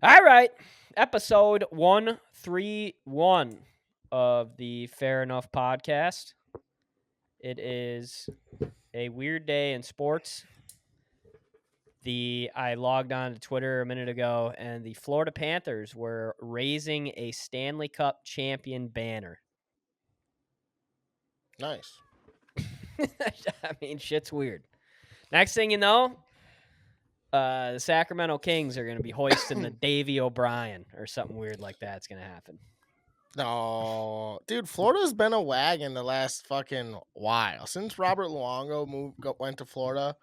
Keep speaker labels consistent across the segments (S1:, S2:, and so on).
S1: All right. Episode 131 of the Fair Enough podcast. It is a weird day in sports. I logged on to Twitter a minute ago, and the Florida Panthers were raising a Stanley Cup champion banner.
S2: Nice.
S1: I mean, shit's weird. Next thing you know, the Sacramento Kings are going to be hoisting the Davy O'Brien or something weird like that's going to happen.
S2: No, dude, Florida's been a wagon the last fucking while. Since Robert Luongo went to Florida,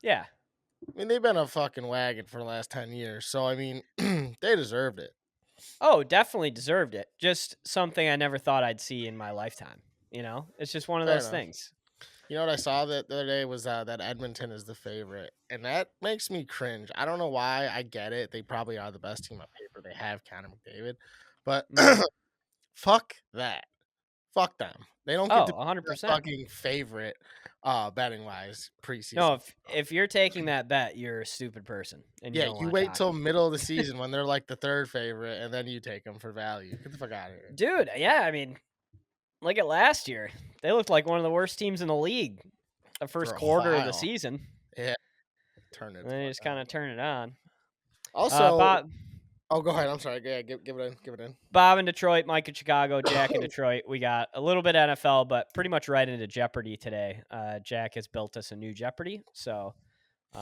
S1: Yeah.
S2: I mean, they've been a fucking wagon for the last 10 years. So, I mean, they deserved it.
S1: Oh, definitely deserved it. Just something I never thought I'd see in my lifetime. You know, it's just one of
S2: Fair
S1: those
S2: enough.
S1: things.
S2: You know what I saw the other day was that Edmonton is the favorite. And that makes me cringe. I don't know why. I get it. They probably are the best team on paper. They have Connor McDavid. But fuck that. Fuck them. They don't get
S1: Oh,
S2: to be the
S1: 100%.
S2: fucking favorite betting wise preseason.
S1: No, if you're taking that bet, you're a stupid person. And
S2: Yeah,
S1: don't
S2: you
S1: watch
S2: wait
S1: hockey.
S2: till middle of the season when they're like the third favorite, and then you take them for value. Get the fuck out of here.
S1: Dude, yeah, I mean, look at last year. They looked like one of the worst teams in the league the first
S2: For a
S1: quarter of the
S2: while.
S1: season.
S2: Yeah, turn it.
S1: And then they just kind of turn it on.
S2: Also,
S1: Bob
S2: go ahead. I'm sorry. Yeah, give it in.
S1: Bob in Detroit, Mike in Chicago, Jack in Detroit. We got a little bit NFL, but pretty much right into Jeopardy today. Jack has built us a new Jeopardy, so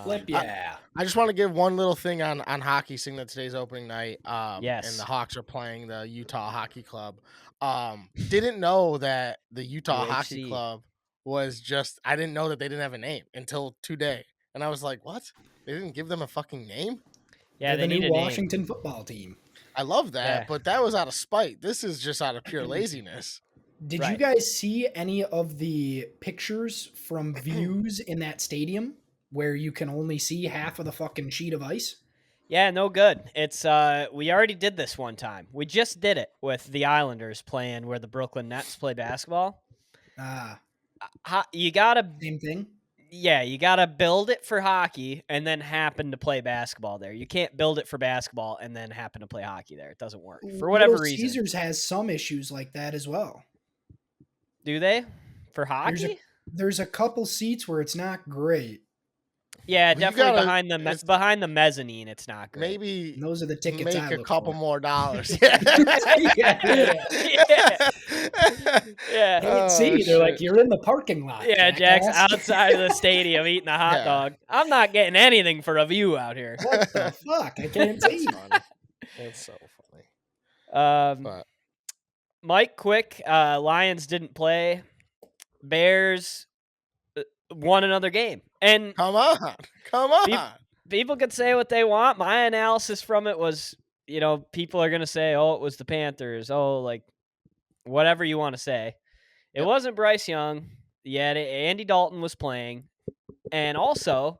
S3: Flip, yeah.
S2: I just want to give one little thing on hockey, seeing that today's opening night.
S1: Yes.
S2: And the Hawks are playing the Utah Hockey Club. Didn't know that the Utah Hockey
S1: UHC.
S2: Club was just. I didn't know that they didn't have a name until today, and I was like, "What? They didn't give them a fucking name?"
S1: Yeah,
S3: They're
S1: they
S3: the
S1: need
S3: new
S1: a name.
S3: Washington football team.
S2: I love that,
S1: Yeah.
S2: but that was out of spite. This is just out of pure laziness.
S3: Did
S1: Right.
S3: you guys see any of the pictures from views in that stadium where you can only see half of the fucking sheet of ice?
S1: Yeah, no good. It's we already did this one time. We just did it with the Islanders playing where the Brooklyn Nets play basketball. You gotta
S3: Same thing.
S1: Yeah, you got to build it for hockey and then happen to play basketball there. You can't build it for basketball and then happen to play hockey there. It doesn't work for whatever
S3: Little
S1: reason.
S3: Caesars has some issues like that as well.
S1: Do they? For hockey?
S3: There's a couple seats where it's not great.
S1: Yeah,
S2: Well, you
S1: definitely
S2: gotta-
S1: behind the mezzanine. It's not great.
S2: Maybe
S3: And those are the tickets
S2: make
S3: I
S2: a
S3: look
S2: couple
S3: for.
S2: more dollars.
S1: Yeah.
S3: I can't see. They're like, you're in the parking lot.
S1: Yeah, Jack's
S3: jackass.
S1: outside of the stadium eating a hot
S2: Yeah.
S1: dog. I'm not getting anything for a view out here.
S3: What the fuck? I can't see.
S2: Funny. It's so funny. But
S1: Mike, quick. Lions didn't play. Bears won another game. And
S2: come on.
S1: people could say what they want. My analysis from it was, people are going to say, oh, it was the Panthers. Oh, like, whatever you want to say. It wasn't Bryce Young. Yeah, Andy Dalton was playing. And also,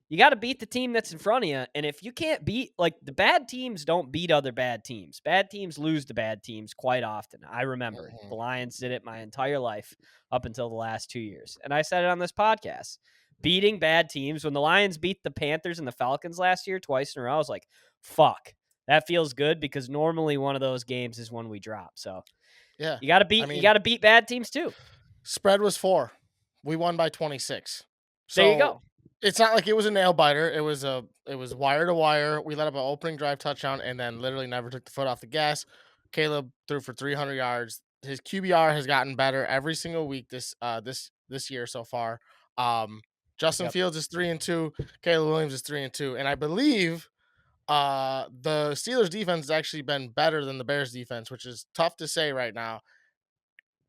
S1: you got to beat the team that's in front of you. And if you can't beat, the bad teams don't beat other bad teams. Bad teams lose to bad teams quite often. I remember the Lions did it my entire life up until the last 2 years. And I said it on this podcast. Beating bad teams. When the Lions beat the Panthers and the Falcons last year twice in a row, I was like, fuck. That feels good because normally one of those games is when we drop. So
S2: yeah,
S1: you got to beat you got to beat bad teams too.
S2: Spread was 4. We won by 26. So
S1: there you go.
S2: It's not like it was a nail biter. It was wire to wire. We let up an opening drive touchdown and then literally never took the foot off the gas. Caleb threw for 300 yards. His QBR has gotten better every single week this year so far. Justin Fields is 3-2. Caleb Williams is 3-2, and I believe the Steelers defense has actually been better than the Bears defense, which is tough to say right now.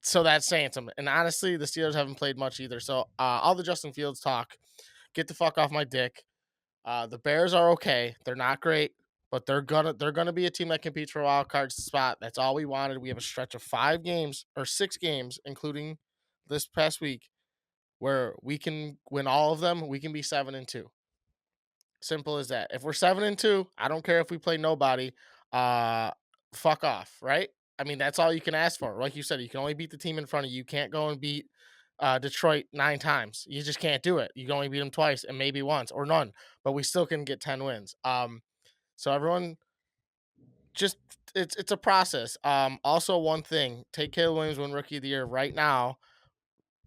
S2: So that's saying something. And honestly, the Steelers haven't played much either. So all the Justin Fields talk, get the fuck off my dick. The Bears are okay. They're not great, but they're gonna be a team that competes for a wild card spot. That's all we wanted. We have a stretch of 5 games or 6 games, including this past week, where we can win all of them. We can be 7-2. Simple as that. If we're 7-2, I don't care if we play nobody. Fuck off, right? I mean, that's all you can ask for. Like you said, you can only beat the team in front of you. You can't go and beat Detroit 9 times. You just can't do it. You can only beat them twice and maybe once or none. But we still can get 10 wins. So everyone, just it's a process. Also one thing, take Caleb Williams win Rookie of the Year right now.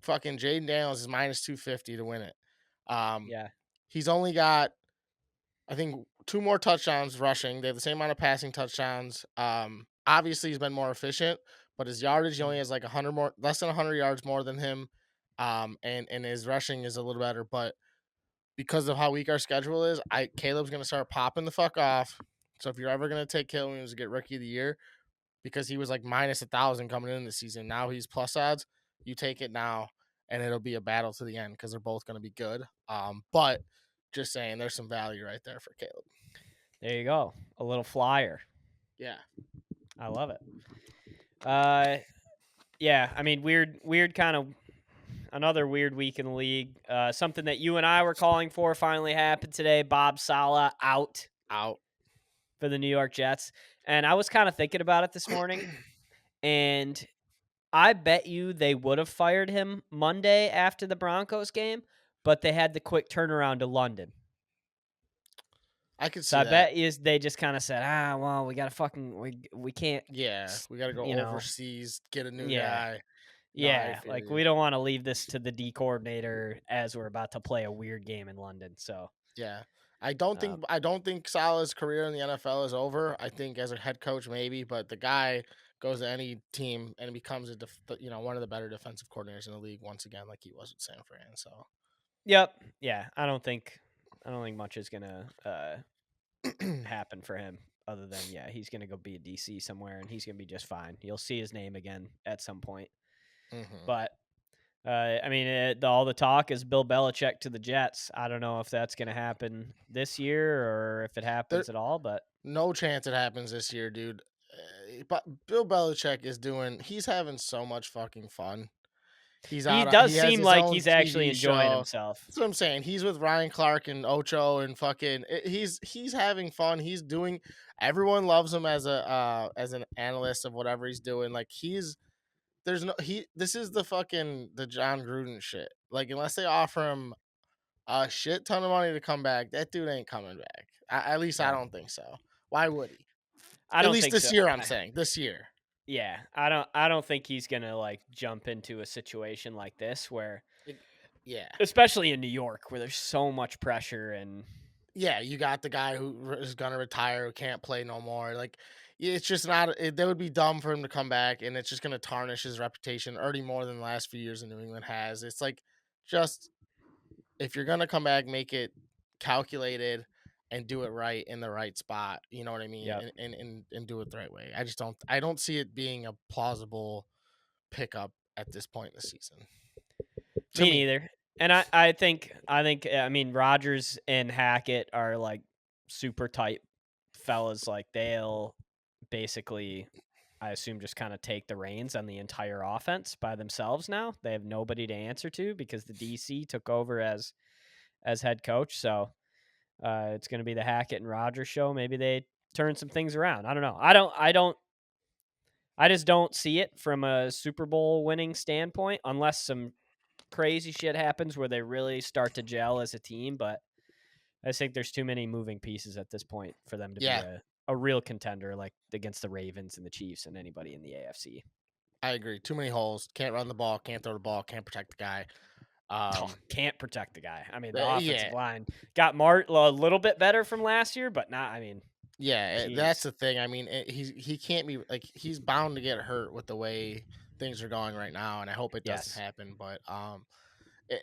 S2: Fucking Jaden Daniels is minus 250 to win it.
S1: Yeah.
S2: He's only got, I think, 2 more touchdowns rushing. They have the same amount of passing touchdowns. Obviously he's been more efficient, but his yardage he only has like 100 more, less than 100 yards more than him. And his rushing is a little better, but because of how weak our schedule is, Caleb's gonna start popping the fuck off. So if you're ever gonna take Caleb Williams to get Rookie of the Year, because he was like minus 1,000 coming in the season, now he's plus odds. You take it now, and it'll be a battle to the end because they're both gonna be good. But just saying, there's some value right there for Caleb.
S1: There you go. A little flyer.
S2: Yeah.
S1: I love it. Yeah, I mean, weird kind of another weird week in the league. Something that you and I were calling for finally happened today. Bob Saleh out for the New York Jets. And I was kind of thinking about it this morning, and I bet you they would have fired him Monday after the Broncos game, but they had the quick turnaround to London.
S2: I could see
S1: So I
S2: that.
S1: bet they just kind of said, well, we got to fucking, we can't.
S2: Yeah, we got to go overseas, get a new guy.
S1: Yeah, like we don't want to leave this to the D coordinator as we're about to play a weird game in London. So
S2: yeah, I don't think Saleh's career in the NFL is over. I think as a head coach maybe, but the guy goes to any team and becomes one of the better defensive coordinators in the league once again, like he was at San Fran. So,
S1: yep, yeah, I don't think much is gonna happen for him other than he's gonna go be a DC somewhere and he's gonna be just fine. You'll see his name again at some point.
S2: Mm-hmm.
S1: But I mean, all the talk is Bill Belichick to the Jets. I don't know if that's going to happen this year or if it happens at all, but
S2: no chance it happens this year, dude. But Bill Belichick he's having so much fucking fun. He
S1: seem like he's actually enjoying himself.
S2: That's what I'm saying. He's with Ryan Clark and Ocho and fucking. He's having fun. He's doing. Everyone loves him as an analyst of whatever he's doing. Like this is the John Gruden shit. Like unless they offer him a shit ton of money to come back, that dude ain't coming back. At least I don't think so. Why would he?
S1: I don't
S2: At least
S1: think
S2: this
S1: so.
S2: year. I'm saying this year.
S1: Yeah, I don't think he's gonna like jump into a situation like this where, especially in New York where there's so much pressure and.
S2: Yeah, you got the guy who is gonna retire, who can't play no more. Like, it's just not. That would be dumb for him to come back, and it's just gonna tarnish his reputation already more than the last few years in New England has. It's like, just if you're gonna come back, make it calculated and do it right in the right spot. You know what I mean?
S1: Yep.
S2: And do it the right way. I don't see it being a plausible pickup at this point in the season.
S1: Me neither. And I think Rodgers and Hackett are like super tight fellas. Like they'll basically, I assume, just kind of take the reins on the entire offense by themselves now. They have nobody to answer to because the DC took over as head coach. So it's going to be the Hackett and Rodgers show. Maybe they turn some things around. I don't know. I just don't see it from a Super Bowl winning standpoint unless some crazy shit happens where they really start to gel as a team. But I think there's too many moving pieces at this point for them to be a real contender like against the Ravens and the Chiefs and anybody in the AFC.
S2: I agree. Too many holes. Can't run the ball. Can't throw the ball. Can't protect the guy.
S1: Can't protect the guy. I mean, the offensive line got a little bit better from last year, but not. I mean,
S2: that's the thing. I mean, he can't be like he's bound to get hurt with the way things are going right now, and I hope it doesn't happen. But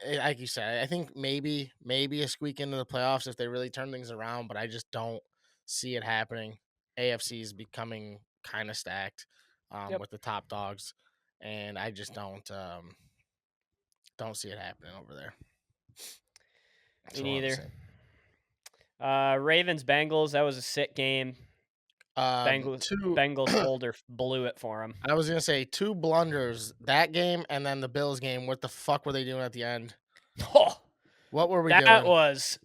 S2: like you said, I think maybe a squeak into the playoffs if they really turn things around, but I just don't see it happening. AFC is becoming kind of stacked with the top dogs, and I just don't see it happening over there.
S1: Me neither. Ravens Bengals, that was a sick game. Bengals blew it for them.
S2: I was gonna say 2 blunders that game, and then the Bills game. What the fuck were they doing at the end?
S1: Oh,
S2: what were we doing?
S1: That was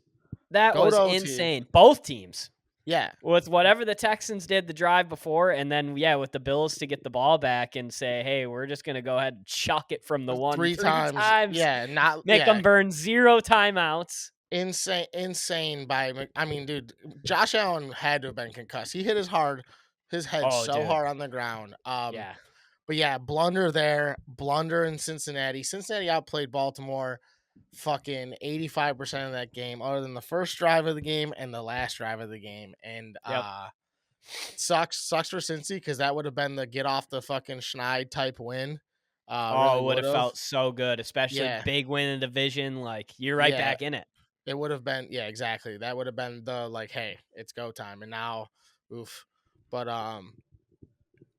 S1: insane. Both teams.
S2: Yeah.
S1: With whatever the Texans did the drive before, and then with the Bills to get the ball back and say, hey, we're just gonna go ahead and chuck it from the one three times.
S2: Yeah,
S1: make them burn 0 timeouts.
S2: Insane. I mean, dude, Josh Allen had to have been concussed. He hit his His head
S1: Oh,
S2: so
S1: dude.
S2: hard on the ground.
S1: Yeah.
S2: But yeah, blunder there, blunder in Cincinnati. Cincinnati outplayed Baltimore fucking 85% of that game, other than the first drive of the game and the last drive of the game. And
S1: Yep.
S2: sucks for Cincy because that would have been the get off the fucking schneid type win.
S1: Oh,
S2: Really
S1: it would
S2: would
S1: have
S2: have.
S1: felt so good, especially
S2: Yeah.
S1: big win in the division. Like, you're right
S2: Yeah.
S1: back in it.
S2: It would have been, yeah, exactly. That would have been the like, hey, it's go time. And now, oof. But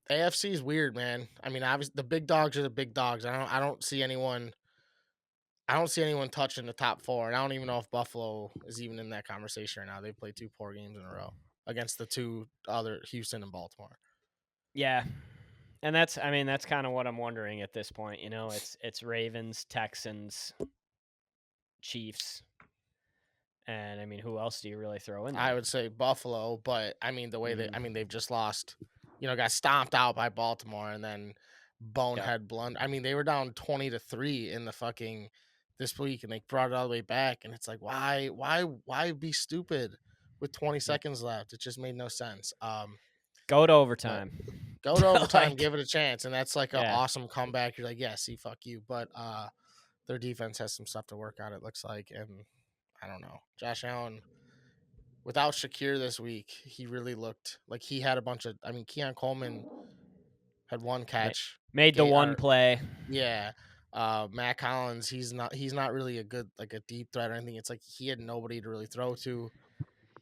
S2: AFC is weird, man. I mean, obviously the big dogs are the big dogs. I don't see anyone touching the top 4. And I don't even know if Buffalo is even in that conversation right now. They've played 2 poor games in a row against the 2 other, Houston and Baltimore.
S1: Yeah. And that's kind of what I'm wondering at this point. You know, it's Ravens, Texans, Chiefs. And I mean, who else do you really throw in there?
S2: I would say Buffalo, but I mean the way they've just lost, got stomped out by Baltimore and then bonehead blunder. I mean, they were down 20-3 in the fucking this week and they brought it all the way back, and it's like why be stupid with 20 seconds left? It just made no sense.
S1: Go to overtime.
S2: Go to overtime,
S1: Like,
S2: give it a chance, and that's like an
S1: yeah.
S2: awesome comeback. You're like, yeah, see, fuck you, but their defense has some stuff to work on, it looks like, and I don't know. Josh Allen, without Shakir this week, he really looked like he had a bunch of. I mean, Keon Coleman had 1 catch,
S1: Made the one play.
S2: Yeah, Matt Collins, he's not really a good like a deep threat or anything. It's like he had nobody to really throw to.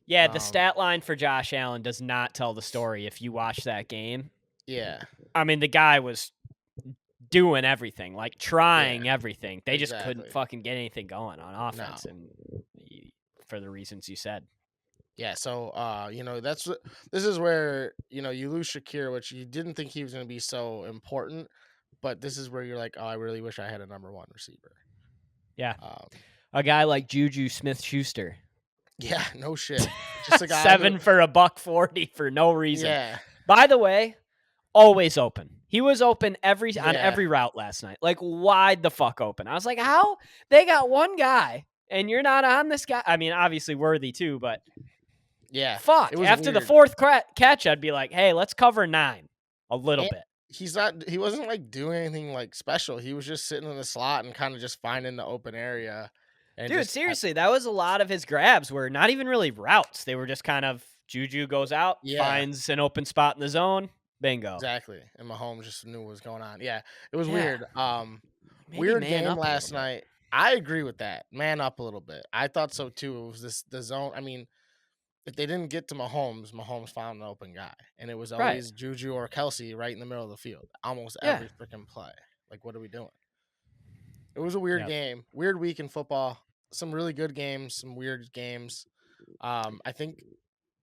S1: Yeah, the stat line for Josh Allen does not tell the story if you watch that game.
S2: Yeah,
S1: I mean, the guy was doing everything, like trying everything. They just couldn't fucking get anything going on offense, and for the reasons you said.
S2: Yeah, so this is where you lose Shakir, which you didn't think he was going to be so important, but this is where you're like, oh, I really wish I had a number 1 receiver.
S1: Yeah, a guy like Juju Smith-Schuster.
S2: Yeah, no shit. Just a guy
S1: 7 for $140 for no reason.
S2: Yeah.
S1: By the way, always open. He was open on every route last night, like wide the fuck open. I was like, how? They got one guy and you're not on this guy. I mean, obviously Worthy too, but
S2: yeah,
S1: fuck. After the 4th catch, I'd be like, hey, let's cover 9 a little bit.
S2: He wasn't like doing anything like special. He was just sitting in the slot and kind of just finding the open area. And
S1: dude, seriously, that was a lot of his grabs were not even really routes. They were just kind of Juju goes out, finds an open spot in the zone, bingo.
S2: Exactly. And Mahomes just knew what was going on. Yeah, it was weird. Weird game last night. I agree with that. Man up a little bit. I thought so too. It was the zone. I mean, if they didn't get to Mahomes found an open guy. And it was always Juju or Kelsey right in the middle of the field. Almost every freaking play. Like, what are we doing? It was a weird game. Weird week in football. Some really good games, some weird games. I think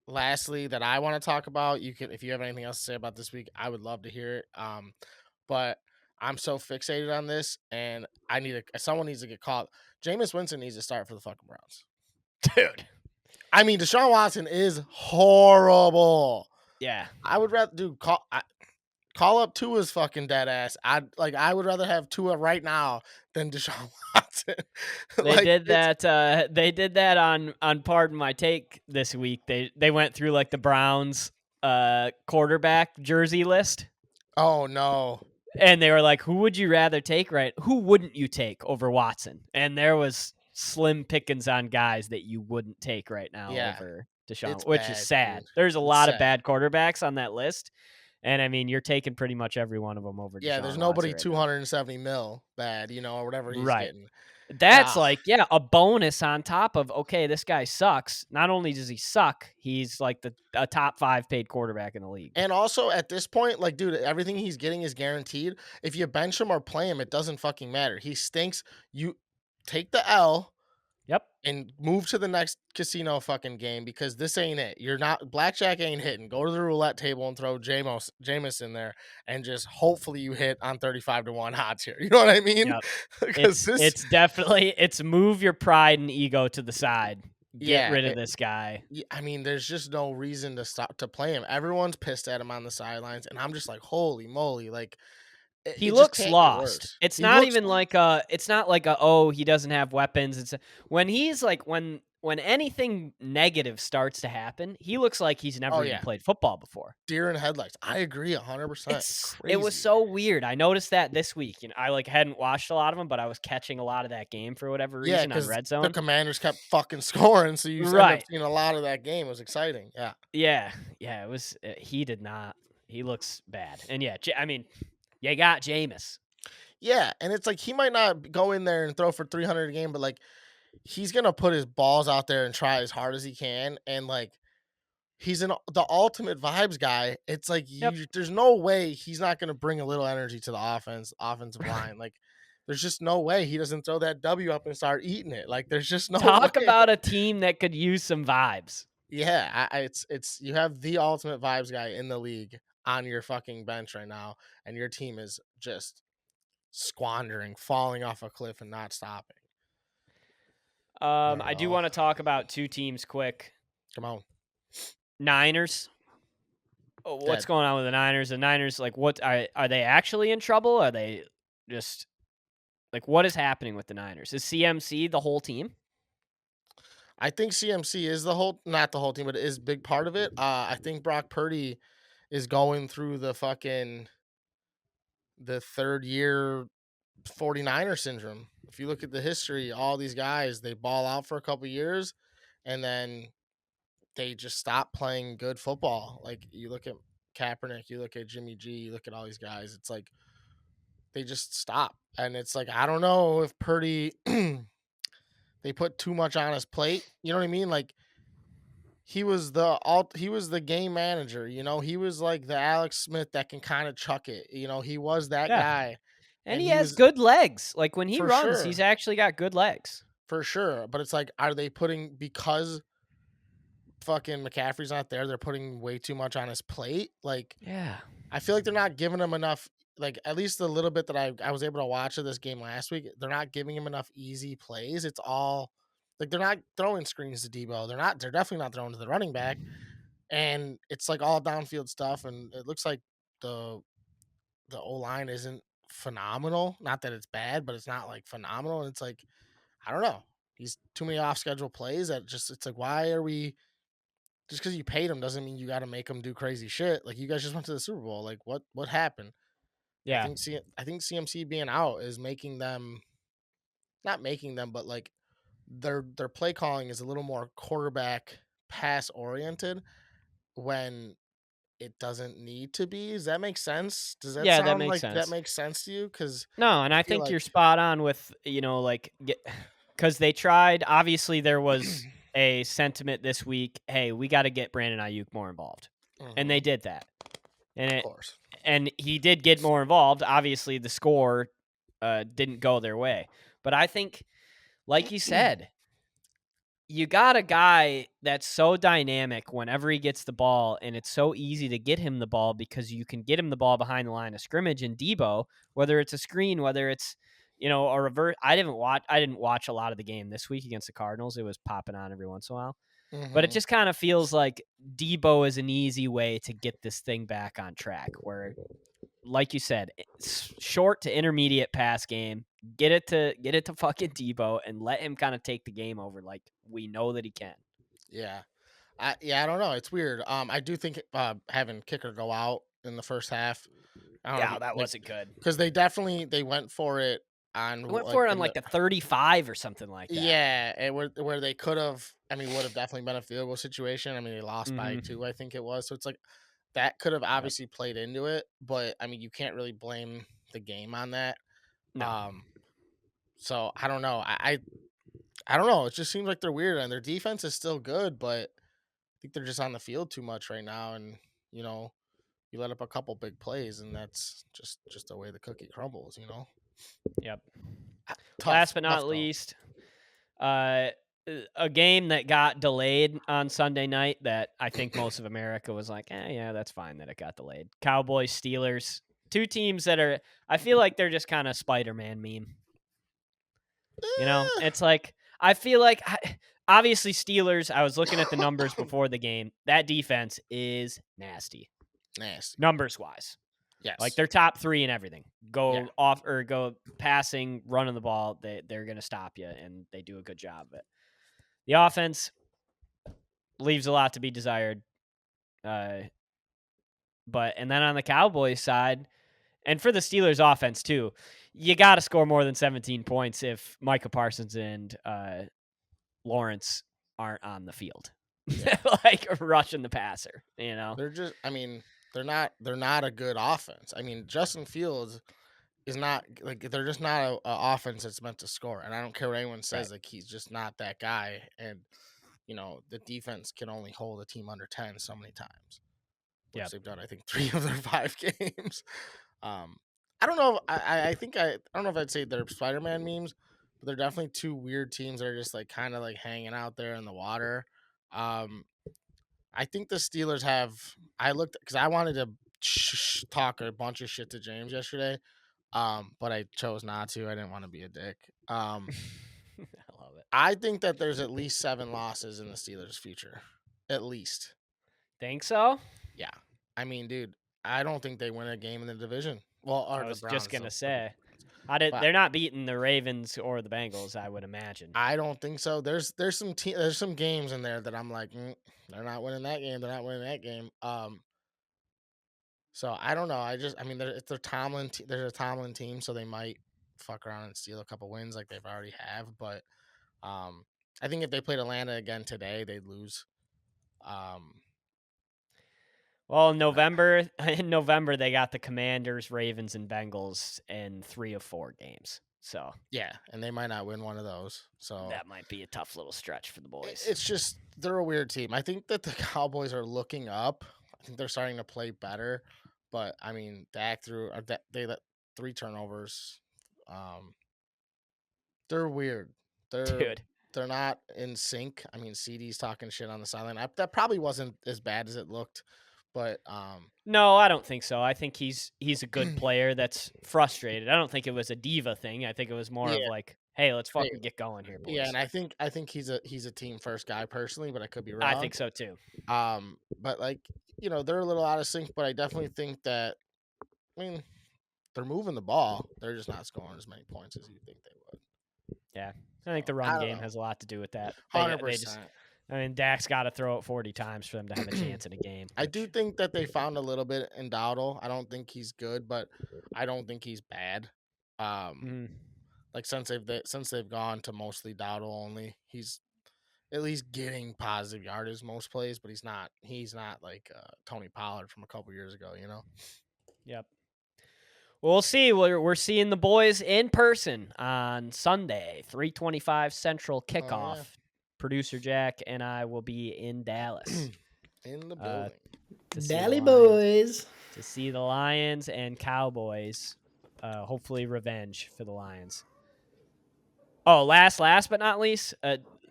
S2: lastly that I want to talk about, if you have anything else to say about this week, I would love to hear it. But I'm so fixated on this, and someone needs to get caught. Jameis Winston needs to start for the fucking Browns.
S1: Dude.
S2: I mean, Deshaun Watson is horrible.
S1: Yeah.
S2: I would rather call up Tua's fucking dead ass. I would rather have Tua right now than Deshaun Watson.
S1: They did that on Pardon My Take this week. They went through like the Browns quarterback jersey list.
S2: Oh no.
S1: And they were like, who would you rather take who wouldn't you take over Watson? And there was slim pickings on guys that you wouldn't take right now over Deshaun, which is sad. Dude. There's a lot of bad quarterbacks on that list. And I mean, you're taking pretty much every one of them over.
S2: Yeah,
S1: Deshaun
S2: there's nobody
S1: right
S2: 270 mil bad, or whatever he's getting.
S1: That's a bonus on top of, okay, this guy sucks. Not only does he suck, he's like a top 5 paid quarterback in the league.
S2: And also at this point, like, dude, everything he's getting is guaranteed. If you bench him or play him, it doesn't fucking matter. He stinks. You take the L.
S1: Yep.
S2: And move to the next casino fucking game, because this ain't it. You're not, blackjack ain't hitting. Go to the roulette table and throw Jameis in there and just hopefully you hit on 35-1 odds here. You know what I mean?
S1: Yep. It's definitely move your pride and ego to the side. Get rid of this guy.
S2: I mean, there's just no reason to play him. Everyone's pissed at him on the sidelines, and I'm just like, holy moly, like.
S1: He looks lost. It's not like he doesn't have weapons. It's when he's like, when when anything negative starts to happen, he looks like he's never
S2: Oh,
S1: even
S2: yeah.
S1: played football before.
S2: Deer in headlights. I agree 100%. It's
S1: It was
S2: crazy.
S1: so weird. I noticed that this week. I hadn't watched a lot of them, but I was catching a lot of that game for whatever
S2: Yeah,
S1: reason on
S2: because
S1: Red
S2: the
S1: Zone.
S2: Commanders kept fucking scoring, so you end up
S1: Right.
S2: seeing a lot of that game. It was exciting. Yeah.
S1: Yeah. It was. He did not. He looks bad. And yeah, you got Jameis.
S2: Yeah, and it's like he might not go in there and throw for 300 a game, but like he's gonna put his balls out there and try as hard as he can, and like he's the ultimate vibes guy. It's like
S1: Yep.
S2: there's no way he's not gonna bring a little energy to the offensive line. Like there's just no way he doesn't throw that W up and start eating it. Like there's just no
S1: Talk
S2: way.
S1: about a team that could use some vibes.
S2: Yeah, it's you have the ultimate vibes guy in the league on your fucking bench right now, and your team is just squandering, falling off a cliff, and not stopping.
S1: I do
S2: No.
S1: want to talk about two teams quick.
S2: Come on.
S1: Niners. What's
S2: Dead.
S1: going on with the Niners? The Niners, what are they actually in trouble? Are they just what is happening with the Niners? Is CMC the whole team?
S2: I think CMC is not the whole team, but it is a big part of it. I think Brock Purdy is going through the third year 49er syndrome. If you look at the history, all these guys, they ball out for a couple years and then they just stop playing good football. Like you look at Kaepernick, you look at Jimmy G, you look at all these guys, it's like they just stop. And it's like, I don't know if Purdy they put too much on his plate. You know what I mean? Like he was the game manager, he was like the Alex Smith that can kind of chuck it. He was that
S1: Yeah.
S2: guy.
S1: And
S2: And
S1: he
S2: he
S1: has
S2: was
S1: good legs. When he
S2: for
S1: runs,
S2: sure.
S1: he's actually got good legs.
S2: For sure. But it's like, are they putting, because fucking McCaffrey's not there, they're putting way too much on his plate? Like,
S1: Yeah.
S2: I feel like they're not giving him enough, like at least the little bit that I was able to watch of this game last week, they're not giving him enough easy plays. It's all like they're not throwing screens to Debo. They're definitely not throwing to the running back. And it's like all downfield stuff, and it looks like the O-line isn't phenomenal. Not that it's bad, but it's not like phenomenal. And it's like, I don't know. He's too many off schedule plays that it's like, why are we just because you paid him doesn't mean you got to make him do crazy shit. Like you guys just went to the Super Bowl. Like what happened?
S1: Yeah.
S2: I think CMC being out is making them, not making them, but like their play calling is a little more quarterback pass oriented when it doesn't need to be. Does that make sense? Does that
S1: Yeah, that
S2: sound
S1: makes
S2: like
S1: sense.
S2: that makes sense to you? Because
S1: No, and I
S2: feel
S1: think
S2: like
S1: you're spot on with, because they tried. Obviously, there was a sentiment this week. Hey, we got to get Brandon Ayuk more involved, and they did that.
S2: of course.
S1: And he did get more involved. Obviously, the score didn't go their way, but I think, like you said, you got a guy that's so dynamic whenever he gets the ball, and it's so easy to get him the ball because you can get him the ball behind the line of scrimmage. And Debo, whether it's a screen, whether it's a reverse. I didn't watch a lot of the game this week against the Cardinals. It was popping on every once in a while, but it just kind of feels like Debo is an easy way to get this thing back on track. Where, like you said, it's short to intermediate pass game. Get it to fucking Debo and let him kind of take the game over like we know that he can.
S2: Yeah. I don't know. It's weird. I do think having kicker go out in the first half. I don't know,
S1: That wasn't good.
S2: because they went for it on
S1: Went for it on the 35 or something like that.
S2: Yeah, and where they could have, would have definitely been a field goal situation. They lost by 2, I think it was. So it's like that could have obviously played into it, but you can't really blame the game on that.
S1: No.
S2: So I don't know. I don't know. It just seems like they're weird, and their defense is still good, but I think they're just on the field too much right now, and you let up a couple big plays, and that's just the way the cookie crumbles.
S1: Yep.
S2: Tough,
S1: Last but not
S2: though.
S1: least, a game that got delayed on Sunday night that I think most of America was like, yeah, that's fine that it got delayed. Cowboys, Steelers, two teams that I feel like they're just kind of Spider-Man meme. It's like, I feel like, obviously Steelers, I was looking at the numbers before the game. That defense is nasty. Numbers-wise.
S2: Yes.
S1: Like they're top 3 in everything. Go off or go passing, running the ball. They're going to stop you, and they do a good job of it. The offense leaves a lot to be desired. But and then on the Cowboys side, and for the Steelers offense too, you got to score more than 17 points if Micah Parsons and Lawrence aren't on the field,
S2: Yeah.
S1: like rushing the passer. You know,
S2: They're just, I mean, they're not a good offense. I mean, Justin Fields is not like, they're just not a offense that's meant to score. And I don't care what anyone says,
S1: Right.
S2: like he's just not that guy. And the defense can only hold a team under 10 so many times, which
S1: Yep.
S2: they've done, I think, 3 of their 5 games. I don't know. I think I don't know if I'd say they're Spider-Man memes, but they're definitely 2 weird teams that are just like kind of like hanging out there in the water. I think the Steelers have. I looked because I wanted to talk a bunch of shit to James yesterday, but I chose not to. I didn't want to be a dick.
S1: I love it.
S2: I think that there's at least 7 losses in the Steelers' future, at least.
S1: Think so?
S2: Yeah, I mean, dude, I don't think they win a game in the division. Well, or
S1: I
S2: the
S1: was
S2: Browns.
S1: just gonna
S2: So-
S1: say,
S2: But
S1: they're not beating the Ravens or the Bengals, I would imagine.
S2: I don't think so. There's some games in there that I'm like, they're not winning that game. They're not winning that game. So I don't know. I mean, it's their Tomlin. There's a Tomlin team, so they might fuck around and steal a couple wins like they've already have. But I think if they played Atlanta again today, they'd lose.
S1: Well, in November they got the Commanders, Ravens, and Bengals in 3 of 4 games. So
S2: Yeah, and they might not win one of those. So
S1: that might be a tough little stretch for the boys.
S2: it's just they're a weird team. I think that the Cowboys are looking up. I think they're starting to play better. But I mean, Dak they let 3 turnovers. They're weird.
S1: Dude.
S2: They're not in sync. I mean, CD's talking shit on the sideline. That probably wasn't as bad as it looked, but
S1: No, I don't think so. I think he's a good player that's frustrated. I don't think it was a diva thing. I think it was more of
S2: Yeah.
S1: like, hey, let's fucking get going here, boys.
S2: Yeah, and I think he's a team first guy personally, but I could be wrong.
S1: I think so too.
S2: But like they're a little out of sync, but I definitely think that they're moving the ball. They're just not scoring as many points as you think they would.
S1: Yeah, I think the
S2: I
S1: run
S2: don't
S1: game
S2: know.
S1: has a lot to do with that.
S2: 100%.
S1: I mean, Dak's got to throw it 40 times for them to have a chance in a game.
S2: I do think that they found a little bit in Dowdle. I don't think he's good, but I don't think he's bad. Like since they've gone to mostly Dowdle only, he's at least getting positive yardage most plays, but he's not like Tony Pollard from a couple years ago,
S1: Yep. We'll see. We're seeing the boys in person on Sunday, 3:25 Central kickoff.
S2: yeah.
S1: Producer Jack and I will be in Dallas.
S2: In the building.
S1: to see the
S3: Dally
S1: Lions-
S3: boys.
S1: To see the Lions and Cowboys. Hopefully revenge for the Lions. Oh, last but not least,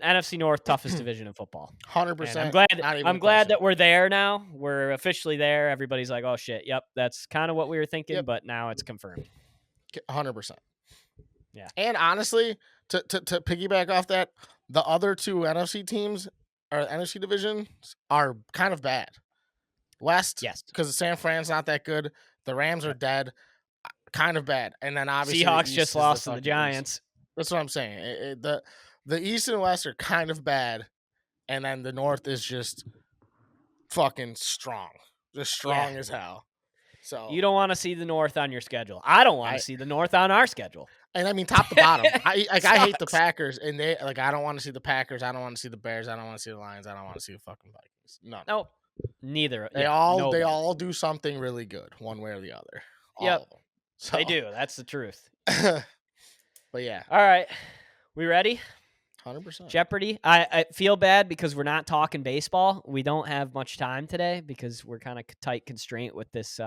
S1: NFC North toughest division in football.
S2: 100%.
S1: And I'm glad that we're there now. We're officially there. Everybody's like, "Oh shit, yep, that's kind of what we were thinking,"
S2: Yep.
S1: but now it's confirmed.
S2: 100%.
S1: Yeah.
S2: And honestly, to piggyback off that, the other 2 NFC teams or NFC divisions are kind of bad. West,
S1: Yes.
S2: because San Fran's not that good. The Rams are dead, kind of bad. And then obviously
S1: Seahawks
S2: East
S1: just
S2: is
S1: lost to the
S2: fucking East.
S1: Giants.
S2: That's what I'm saying. The East and West are kind of bad, and then the North is just fucking strong, just strong as hell. So
S1: You don't want to see the North on your schedule. I don't want to see the North on our schedule.
S2: and I mean top to bottom. I hate the
S1: Sucks.
S2: Packers, and they like I don't want to see the Packers. I don't want to see the Bears. I don't want to see the Lions. I don't want to see the fucking Vikings. No,
S1: Nope. Neither.
S2: they
S1: yeah,
S2: all
S1: nobody.
S2: do something really good, one way or the other. All
S1: Yep.
S2: of them. So,
S1: They do. That's the truth.
S2: But yeah,
S1: All right. We ready?
S2: 100%.
S1: Jeopardy. I feel bad because we're not talking baseball. We don't have much time today because we're kind of tight constraint with this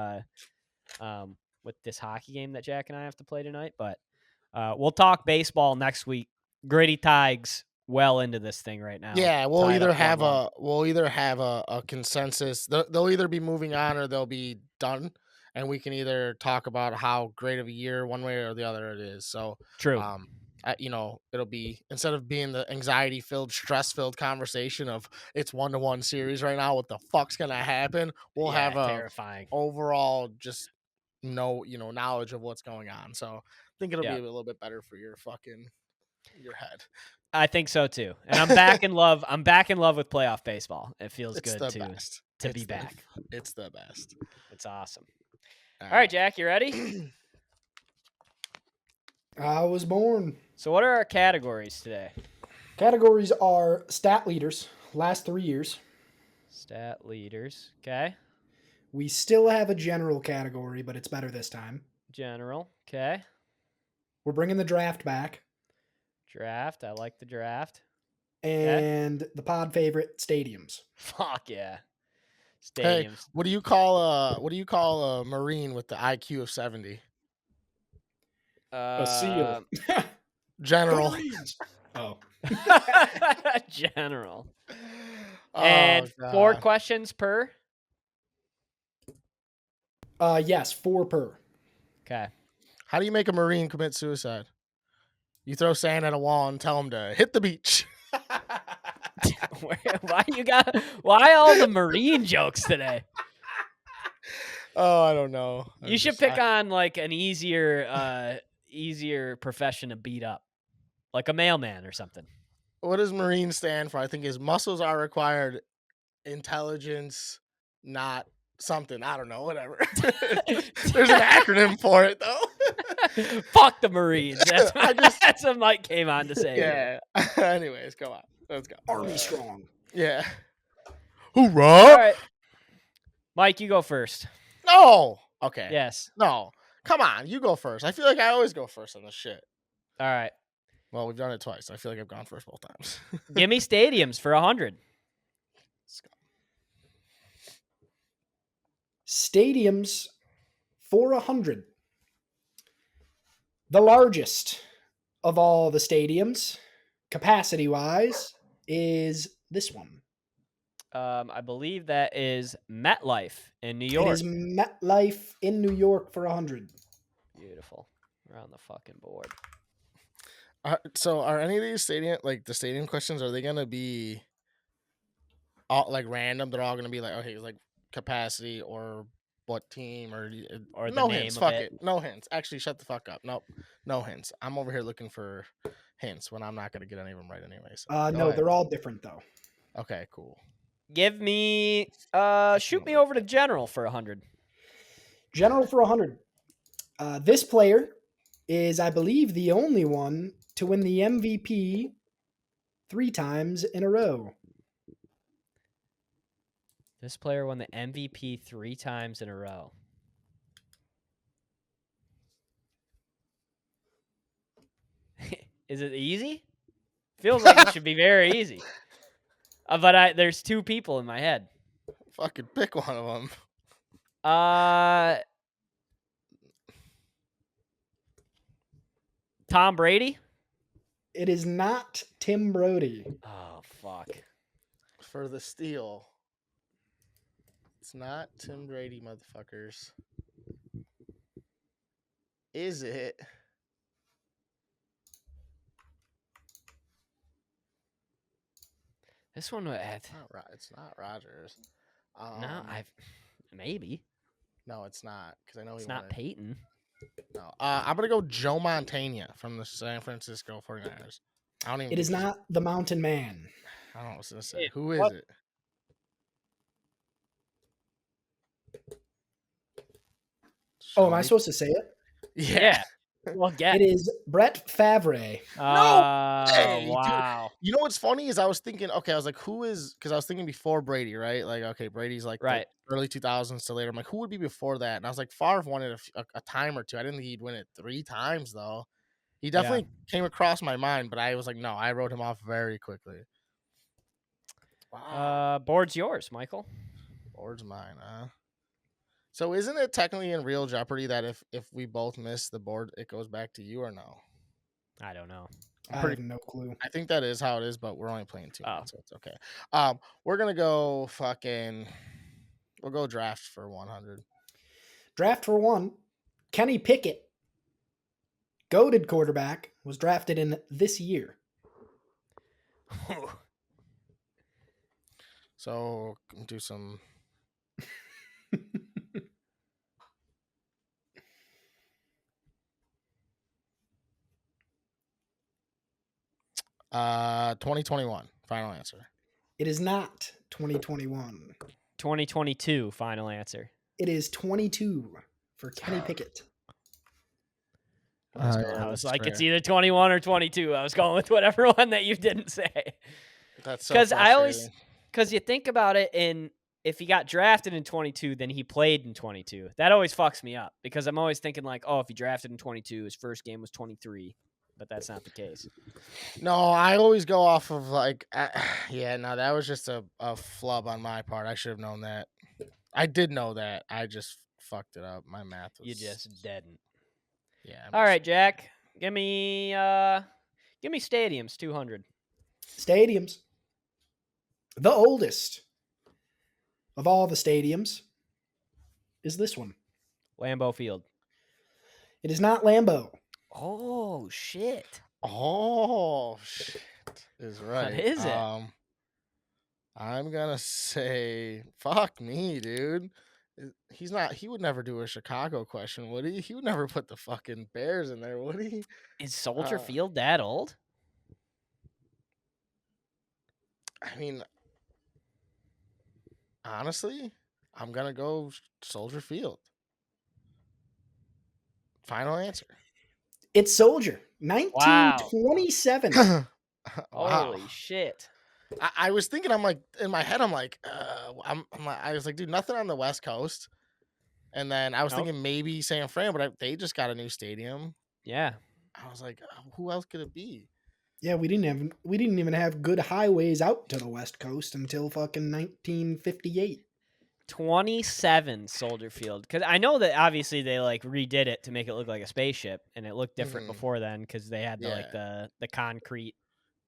S1: hockey game that Jack and I have to play tonight. But we'll talk baseball next week. Gritty Tigers well into this thing right now.
S2: Yeah, we'll
S1: Tied
S2: either
S1: up
S2: have
S1: 1-1.
S2: a consensus. They'll either be moving on or they'll be done, and we can either talk about how great of a year one way or the other it is. So
S1: True.
S2: it'll be instead of being the anxiety-filled, stress-filled conversation of it's 1-1 series right now. What the fuck's gonna happen? We'll
S1: Yeah,
S2: have a
S1: terrifying.
S2: overall just knowledge of what's going on. So I think it'll be a little bit better for your head.
S1: I think so too. And I'm back in love. I'm back in love with playoff baseball. It feels
S2: It's
S1: good
S2: the
S1: to
S2: best.
S1: to
S2: It's
S1: be
S2: the-
S1: back.
S2: It's the best.
S1: It's awesome. All right, Jack, you ready?
S3: I was born.
S1: So what are our categories today?
S3: Categories are stat leaders, last 3 years.
S1: Stat leaders. Okay.
S3: We still have a general category, but it's better this time.
S1: General. Okay.
S3: We're bringing the draft back.
S1: Draft. I like the draft.
S3: And the pod favorite, stadiums.
S1: Fuck yeah.
S2: Hey,
S1: Stadiums.
S2: what do you call a Marine with the IQ of 70?
S3: A seal.
S2: General.
S3: Marines. Oh.
S1: General.
S2: Oh,
S1: And 4
S2: God.
S1: questions per.
S3: Yes, 4 per.
S1: Okay.
S2: How do you make a Marine commit suicide? You throw sand at a wall and tell him to hit the beach.
S1: Why all the Marine jokes today?
S2: Oh, I don't know.
S1: You should pick on like an easier profession to beat up. Like a mailman or something.
S2: What does Marine stand for? I think his muscles are required, intelligence, not something. I don't know, whatever. There's an acronym for it, though.
S1: Fuck the Marines. That's
S2: I
S1: what,
S2: just-
S1: that's what Mike came on to say.
S2: Yeah. Anyways, come on. Let's go.
S3: Army strong.
S2: Yeah.
S1: All
S2: Hoorah!
S1: right. Mike, you go first.
S2: No. Okay.
S1: Yes.
S2: No. Come on. You go first. I feel like I always go first on this shit.
S1: All right.
S2: Well, we've done it twice. I feel like I've gone first both times.
S1: Give me stadiums for 100.
S2: Let's go.
S3: Stadiums for 100. The largest of all the stadiums, capacity-wise, is this one.
S1: I believe that is MetLife in New York.
S3: It is MetLife in New York for 100.
S1: Beautiful. We're on the fucking board.
S2: So, are any of these the stadium questions, are they gonna be all like random? They're all gonna be like, okay, like capacity or what team or
S1: Or the
S2: no
S1: name
S2: hints.
S1: of
S2: Fuck
S1: it.
S2: it. No hints. Actually, shut the fuck up. Nope. No hints. I'm over here looking for hints when I'm not gonna get any of them right anyway. So go
S3: No,
S2: ahead.
S3: they're all different, though.
S2: Okay. Cool.
S1: Give me shoot me over to General for 100.
S3: General for 100. This player is, I believe, the only one to win the MVP 3 times in a row.
S1: This player won the MVP 3 times in a row. Is it easy? Feels like it should be very easy. But there's 2 people in my head.
S2: Fucking pick one of them.
S1: Tom Brady?
S3: It is not Tim Brody.
S1: Oh, fuck.
S2: For the steal. It's not Tim Brady, motherfuckers. Is it?
S1: This one would have...
S2: It's not Rodgers.
S1: No, maybe.
S2: No, it's not. Because I know
S1: It's
S2: he
S1: not
S2: won it.
S1: Peyton.
S2: No. I'm going to go Joe Montana from the San Francisco 49ers. I don't even.
S3: It is not the Mountain Man.
S2: I don't know what I was going to say.
S1: Wait,
S2: Who is
S1: what?
S2: it?
S3: Oh, am I supposed to say it?
S1: Yeah. Well, get
S3: It is Brett Favre.
S2: way, dude.
S1: Wow.
S2: You know what's funny is I was thinking, okay, I was like, who is, because I was thinking before Brady, right? Like, okay, Brady's like the
S1: Right.
S2: early 2000s to later. I'm like, who would be before that? And I was like, Favre won it a time or two. I didn't think he'd win it 3 times, though. He definitely came across my mind, but I was like, no, I wrote him off very quickly. Wow.
S1: Board's yours, Michael.
S2: Board's mine, huh? So isn't it technically in real jeopardy that if we both miss the board, it goes back to you or no?
S1: I don't know.
S3: I have no clue.
S2: I think that is how it is, but we're only playing 2
S1: Oh.
S2: minutes, so it's okay. We're gonna go we'll go draft for 100.
S3: Draft for 1. Kenny Pickett, goated quarterback, was drafted in this year.
S2: So do some. 2021. Final answer.
S3: It is not 2021.
S1: 2022. Final answer.
S3: It is 22 for Kenny Pickett.
S1: I was,
S2: Yeah,
S1: going, I was
S2: that's
S1: like, it's
S2: fair.
S1: either 21 or 22. I was going with whatever one that you didn't say.
S2: That's so
S1: Because
S2: frustrating.
S1: because you think about it, and if he got drafted in 22, then he played in 22. That always fucks me up because I'm always thinking like, oh, if he drafted in 22, his first game was 23, but that's not the case.
S2: No, I always go off of like, yeah, no, that was just a flub on my part. I should have known that. I did know that. I just fucked it up. My math was.
S1: You just didn't.
S2: Yeah.
S1: All right, Jack, give me stadiums 200.
S3: Stadiums. The oldest of all the stadiums is this one.
S1: Lambeau Field.
S3: It is not Lambeau.
S1: Oh shit!
S2: Oh shit is right.
S1: What is it?
S2: I'm gonna say, fuck me, dude. He's not. He would never do a Chicago question, would he? He would never put the fucking Bears in there, would he?
S1: Is Soldier Field that old?
S2: I mean, honestly, I'm gonna go Soldier Field. Final answer.
S3: It's Soldier. 1927.
S2: Wow.
S1: Holy shit!
S2: I was thinking, I'm like, in my head, I'm like, I was like, dude, nothing on the West Coast. And then I was thinking maybe San Fran, but they just got a new stadium.
S1: Yeah.
S2: I was like, who else could it be?
S3: Yeah, we didn't even have good highways out to the West Coast until fucking 1958.
S1: 27 Soldier Field, because I know that obviously they like redid it to make it look like a spaceship, and it looked different before then because they had the concrete.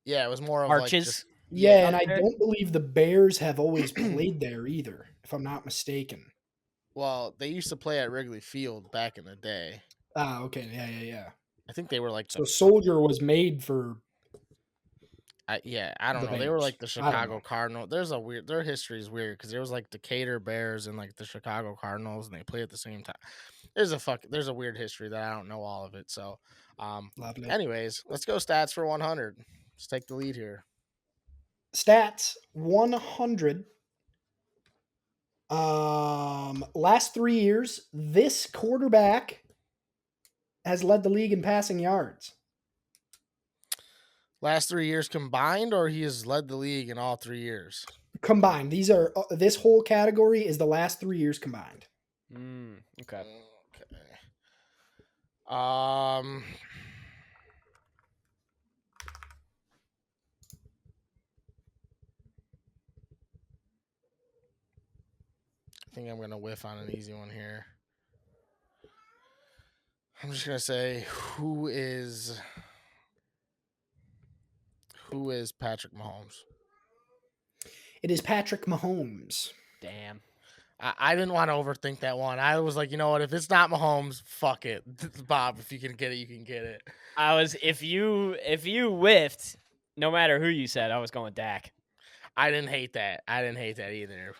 S2: Yeah, it was more of
S1: arches.
S2: Like just,
S3: yeah, and I don't believe the Bears have always played there either, if I'm not mistaken.
S2: Well, they used to play at Wrigley Field back in the day.
S3: Ah, okay, yeah.
S2: I think they were like
S3: so Soldier was made for.
S2: I don't know. They were like the Chicago Cardinals. Their history is weird because there was like Decatur Bears and like the Chicago Cardinals, and they play at the same time. There's a weird history that I don't know all of it. So,
S3: Lovely.
S2: Anyways, let's go stats for 100. Let's take the lead here.
S3: Stats 100. Last 3 years, this quarterback has led the league in passing yards.
S2: Last 3 years combined, or he has led the league in all 3 years?
S3: Combined. These are this whole category is the last 3 years combined.
S1: Okay.
S2: I think I'm gonna whiff on an easy one here. I'm just gonna say, who is Patrick Mahomes?
S3: It is Patrick Mahomes.
S1: Damn.
S2: I didn't want to overthink that one. I was like, you know what? If it's not Mahomes, fuck it, Bob. If you can get it, you can get it.
S1: If you whiffed, no matter who you said, I was going Dak.
S2: I didn't hate that. Either.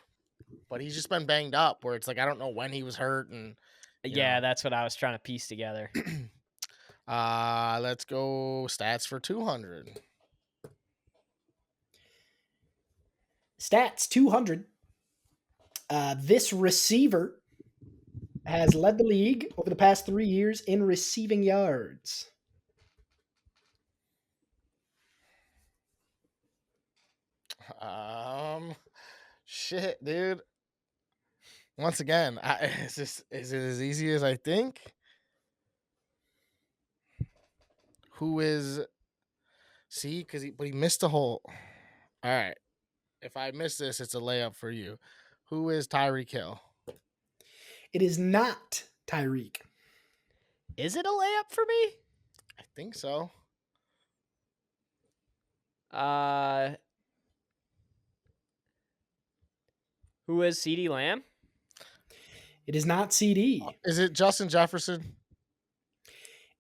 S2: But he's just been banged up, where it's like I don't know when he was hurt, and
S1: yeah, that's what I was trying to piece together.
S2: Let's go stats for 200.
S3: Stats 200. This receiver has led the league over the past 3 years in receiving yards.
S2: Shit, dude. Once again, is it as easy as I think? Who is? See, but he missed a hole. All right. If I miss this, it's a layup for you. Who is Tyreek Hill?
S3: It is not Tyreek.
S1: Is it a layup for me?
S2: I think so.
S1: Who is CeeDee Lamb?
S3: It is not CD.
S2: Is it Justin Jefferson?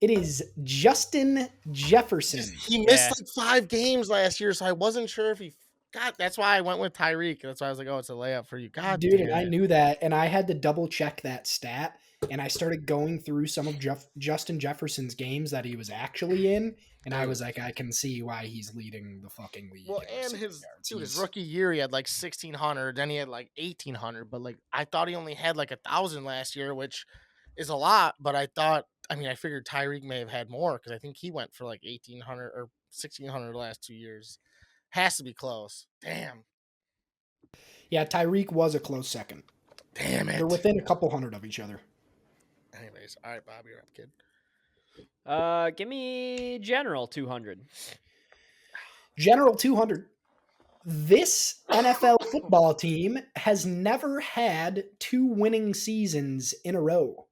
S3: It is Justin Jefferson.
S2: He missed like 5 games last year, so I wasn't sure if he. God, that's why I went with Tyreek. That's why I was like, oh, it's a layup for you. God,
S3: dude, and I knew that, and I had to double check that stat and I started going through some of Justin Jefferson's games that he was actually in, and I was like, I can see why he's leading the fucking league.
S2: Well,
S3: in
S2: and
S3: receiving
S2: his
S3: yards.
S2: his rookie year, he had like 1,600, then he had like 1,800. But like, I thought he only had like 1,000 last year, which is a lot. But I figured Tyreek may have had more because I think he went for like 1,800 or 1,600 the last 2 years. Has to be close. Damn.
S3: Yeah, Tyreek was a close second.
S2: Damn it.
S3: They're within a couple hundred of each other.
S2: Anyways, all right, Bob, you're up, kid.
S1: Give me general 200.
S3: General 200. This NFL football team has never had 2 winning seasons in a row.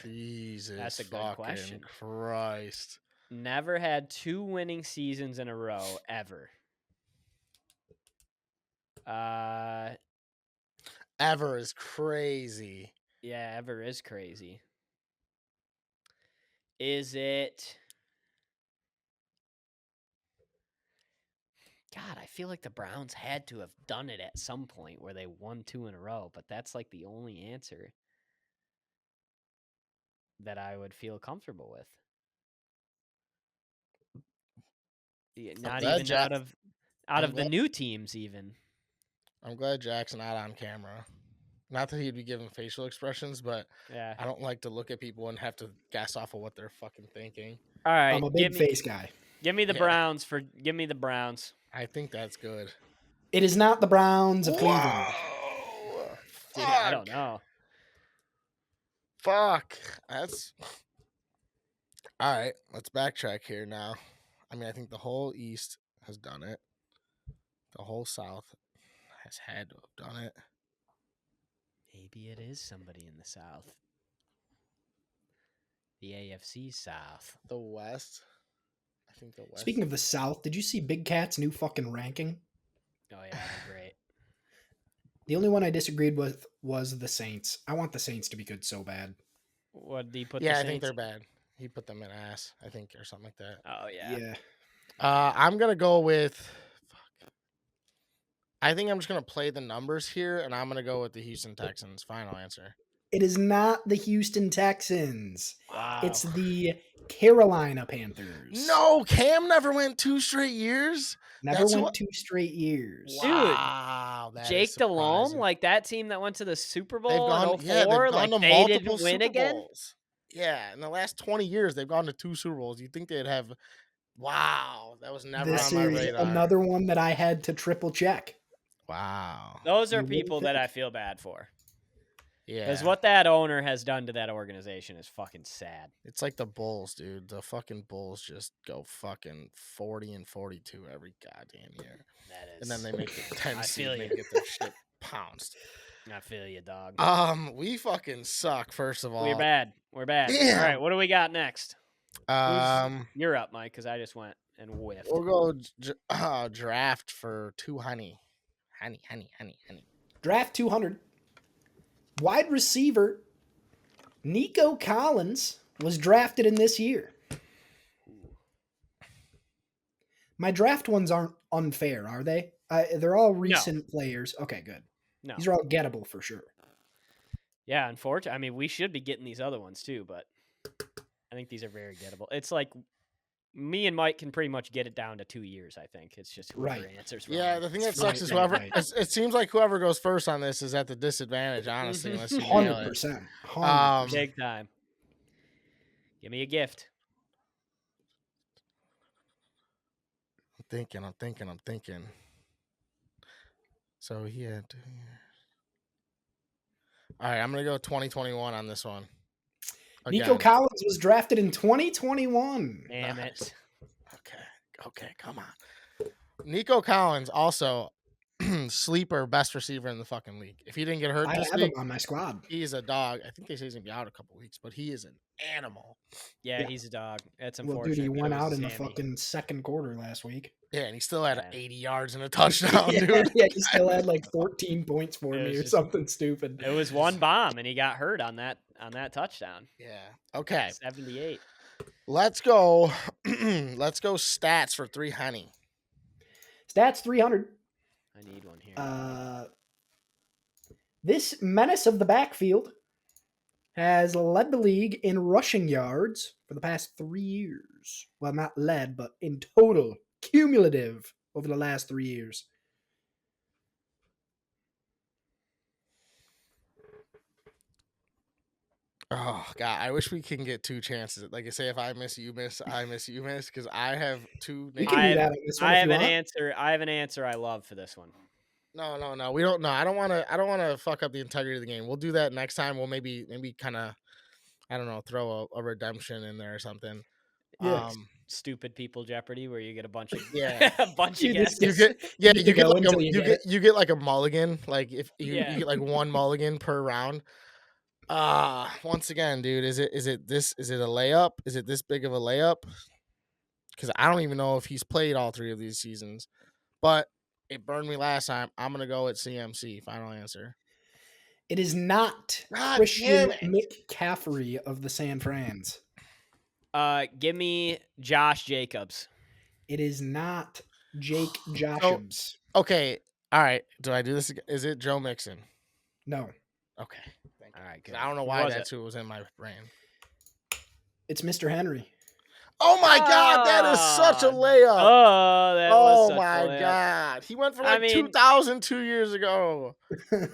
S2: Jesus,
S1: That's a good
S2: fucking
S1: question.
S2: Christ.
S1: Never had 2 winning seasons in a row ever.
S2: Ever is crazy.
S1: Yeah, ever is crazy. Is it? God, I feel like the Browns had to have done it at some point where they won 2 in a row, but that's like the only answer that I would feel comfortable with. Yeah, not
S2: glad
S1: even out of
S2: I'm
S1: the new teams even.
S2: I'm glad Jack's not on camera. Not that he'd be giving facial expressions, but
S1: Yeah.
S2: I don't like to look at people and have to guess off of what they're fucking thinking.
S1: All right.
S3: I'm a big face guy.
S1: Give me the
S2: Yeah.
S1: Browns give me the Browns.
S2: I think that's good.
S3: It is not the Browns of Cleveland.
S2: Whoa!
S1: Dude, I don't know.
S2: Fuck. That's all right. Let's backtrack here now. I mean, I think the whole East has done it. The whole South has had to have done it.
S1: Maybe it is somebody in the South. The AFC South.
S2: The West. I think the West.
S3: Speaking of the South, did you see Big Cat's new fucking ranking?
S1: Oh yeah, they're great.
S3: The only one I disagreed with was the Saints. I want the Saints to be good so bad.
S1: What did he put?
S2: Yeah,
S1: the
S2: I think
S1: Saints
S2: they're
S1: in?
S2: bad. He put them in ass, I think, or something like that.
S1: Oh yeah.
S3: Yeah.
S2: I'm gonna go with. Fuck. I think I'm just gonna play the numbers here, and I'm gonna go with the Houston Texans. Final answer.
S3: It is not the Houston Texans.
S1: Wow.
S3: It's the Carolina Panthers.
S2: No, Cam never went 2 straight years.
S3: Never
S2: That's
S3: went
S2: what-
S3: 2 straight years.
S1: Dude,
S2: Wow, that is
S1: Jake Delhomme,
S2: surprising.
S1: like that team that went to the Super Bowl
S2: They've gone,
S1: in 04,
S2: they've gone
S1: like
S2: to
S1: they
S2: multiple
S1: didn't win
S2: Super
S1: again.
S2: Bowls. Yeah, in the last 20 years, they've gone to 2 Super Bowls. You'd think they'd have. Wow, that was never
S3: This
S2: on my
S3: is
S2: radar.
S3: another one that I had to triple check.
S2: Wow.
S1: Those are
S3: You wouldn't
S1: people that
S3: think.
S1: I feel bad for.
S2: Yeah,
S1: Because what that owner has done to that organization is fucking sad.
S2: it's like the Bulls, dude. The fucking Bulls just go fucking 40-42 every goddamn year,
S1: That is.
S2: and then they make the 10
S1: I
S2: seed
S1: feel
S2: and they
S1: you.
S2: get their shit pounced.
S1: I feel you, dog.
S2: We fucking suck. First of all,
S1: We're bad. We're bad.
S2: Damn.
S1: All right, what do we got next?
S2: Um,
S1: You're up, Mike, because I just went and whiffed.
S2: we'll go draft for 2 honey.
S3: Draft 200. Wide receiver Nico Collins was drafted in this year. My draft ones aren't unfair, are they? They're all recent players. Okay, good.
S1: No.
S3: These are all gettable for sure.
S1: Yeah, unfortunately. I mean, we should be getting these other ones too, but I think these are very gettable. It's like me and Mike can pretty much get it down to 2 years, I think. It's just whoever
S3: Right.
S1: answers
S2: Yeah,
S1: wrong.
S2: the thing that
S3: It's
S2: sucks
S3: right,
S2: is
S3: right,
S2: whoever.
S3: right.
S2: It seems like whoever goes first on this is at the disadvantage, honestly, unless you nail it.
S3: 100%. 100%.
S1: Big time. Give me a gift.
S2: I'm thinking. So he had 2 years. All right, I'm gonna go 2021 on this one.
S3: Nico
S2: Again.
S3: Collins was drafted in 2021.
S1: Damn it.
S2: Okay, come on. Nico Collins also sleeper best receiver in the fucking league. If he didn't get hurt
S3: I
S2: this
S3: have
S2: week,
S3: him on my squad.
S2: he's a dog. I think they say he's gonna be out a couple weeks, but he is an animal.
S1: Yeah,
S3: Yeah.
S1: he's a dog. That's
S3: Well,
S1: unfortunate.
S3: dude, he
S1: but it
S3: went
S1: was
S3: out in the
S1: Sammy.
S3: fucking second quarter last week.
S2: Yeah, and he still had
S1: Yeah.
S2: 80 yards and a touchdown,
S3: yeah,
S2: dude.
S3: yeah, he still had like 14 points for
S1: It
S3: me
S1: was
S3: or
S1: just-
S3: something stupid.
S1: It was one bomb, and he got hurt on that touchdown.
S2: Yeah. Okay.
S1: 78.
S2: Let's go. Let's go stats for 3 honey.
S3: Stats 300.
S1: I need one here.
S3: This menace of the backfield has led the league in rushing yards for the past 3 years. Well, not led, but in total, cumulative over the last 3 years.
S2: Oh God, I wish we can get 2 chances. Like I say, if I miss, you miss. I miss, you miss. Because I have 2
S3: We
S2: names.
S3: can do that on this one
S1: I
S3: if
S1: have
S3: you
S1: an
S3: want.
S1: answer. I have an answer I love for this one.
S2: No. We don't. No, I don't want to. I don't want to fuck up the integrity of the game. We'll do that next time. We'll maybe kind of, I don't know, throw a redemption in there or something.
S3: Yes.
S1: Stupid people Jeopardy, where you get a bunch of
S2: Yeah.
S1: a bunch of
S3: You just
S1: guesses.
S2: You get
S3: You go until you get it.
S2: you get like a mulligan. Like if you
S1: Yeah.
S2: get like 1 mulligan per round. Once again, dude, is it a layup? Is it this big of a layup? Because I don't even know if he's played all 3 of these seasons, but it burned me last time. I'm gonna go at CMC. Final answer.
S3: It is not
S2: God
S3: Christian
S2: damn it.
S3: McCaffrey of the San Frans.
S1: Give me Josh Jacobs.
S3: It is not Jake Jacobs.
S2: Okay, all right. Do I do this again? Is it Joe Mixon?
S3: No,
S2: Okay. Thank you.
S1: All right, good.
S2: I don't know
S1: Who
S2: why
S1: was
S2: that's
S1: it?
S2: who was in my brain.
S3: it's Mr. Henry.
S2: Oh my God, that is such a layup.
S1: Oh, that was such a
S2: my
S1: layup.
S2: God. He went for
S1: I
S2: like
S1: mean-
S2: 2,000 2 years ago.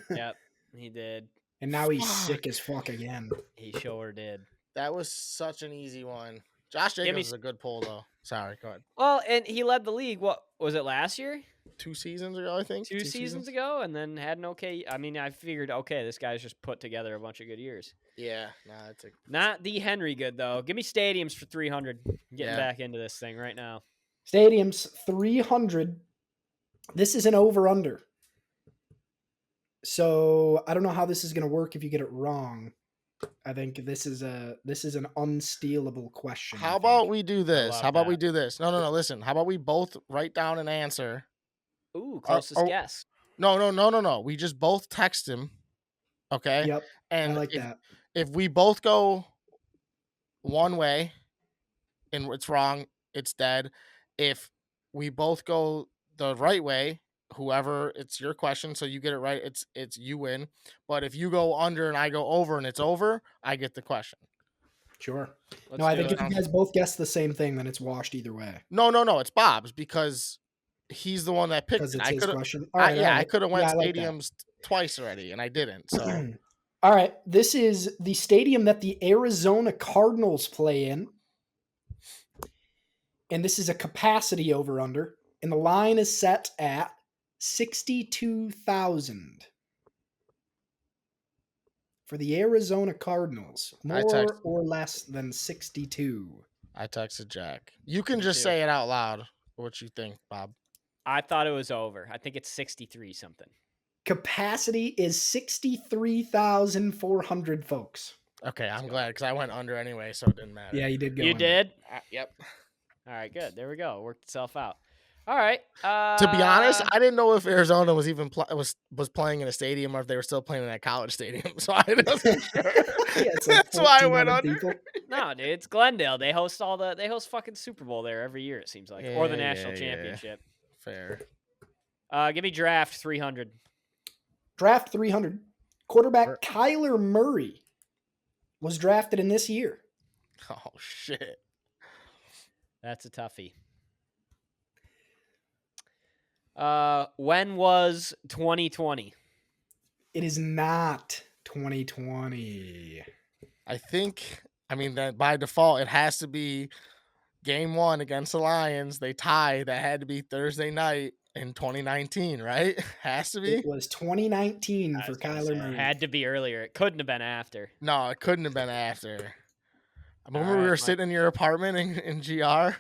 S1: Yep, he did.
S3: And now he's
S2: Fuck.
S3: sick as fuck again.
S1: He sure did.
S2: That was such an easy one. Josh
S1: Give me
S2: Jacobs is a good pull, though. Sorry, go ahead.
S1: Well, and he led the league. What was it last year?
S2: 2 seasons ago, I think.
S1: 2 seasons ago, and then had an okay. I mean, I figured, okay, this guy's just put together a bunch of good years.
S2: Yeah, nah, it's a
S1: Not the Henry good though. Give me stadiums for 300. Getting
S2: Yeah.
S1: back into this thing right now.
S3: Stadiums 300. This is an over under. So I don't know how this is going to work if you get it wrong. I think this is an unstealable question.
S2: How about we do this?
S1: love
S2: How about we
S1: that.
S2: do this? No. Listen. How about we both write down an answer?
S1: Ooh, closest guess.
S2: No. We just both text him. Okay.
S3: Yep.
S2: And
S3: I like
S2: if,
S3: that.
S2: if we both go one way and it's wrong, it's dead. If we both go the right way, whoever, it's your question, so you get it right, it's you win. But if you go under and I go over and it's over, I get the question.
S3: Sure.
S1: Let's
S3: No, I
S1: do
S3: think
S1: it.
S3: if you guys both guess the same thing, then it's washed either way.
S2: No, it's Bob's because he's the one that picked
S3: Because
S2: it.
S3: it's
S2: I
S3: his
S2: could
S3: question.
S2: I could have went
S3: Yeah, I like that.
S2: stadiums twice already and I didn't. So
S3: All right. This is the stadium that the Arizona Cardinals play in. And this is a capacity over under. And the line is set at 62,000 for the Arizona Cardinals. More or less than 62.
S2: I texted Jack. You can
S1: Me
S2: just
S1: too.
S2: say it out loud. What you think, Bob?
S1: I thought it was over. I think it's 63 something.
S3: Capacity is 63,400 folks.
S2: Okay, I'm glad because I went under anyway, so it didn't matter.
S3: Yeah, you did go.
S1: You
S3: under.
S1: did?
S2: Yep.
S1: All right, good. There we go. Worked itself out. All right.
S2: To be honest, I didn't know if Arizona was even was playing in a stadium or if they were still playing in that college stadium. So I wasn't sure.
S3: Yeah, it's like
S2: That's why I went
S3: 1,400
S2: under.
S3: people.
S1: No, dude, it's Glendale. They host fucking Super Bowl there every year. It seems like, or the
S2: Yeah,
S1: national
S2: yeah.
S1: championship.
S2: Fair.
S1: Give me draft 300.
S3: Draft 300. Quarterback Kyler Murray was drafted in this year.
S2: Oh shit.
S1: That's a toughie. When was 2020?
S3: It is not 2020.
S2: I think. I mean that by default it has to be game 1 against the Lions. They tie. That had to be Thursday night in 2019, right? Has to be.
S3: It was 2019 for Kyler
S1: It
S3: Murray.
S1: had to be earlier. It couldn't have been after.
S2: No, it couldn't have been after. I remember we
S1: right,
S2: were
S1: Mike.
S2: sitting in your apartment in GR.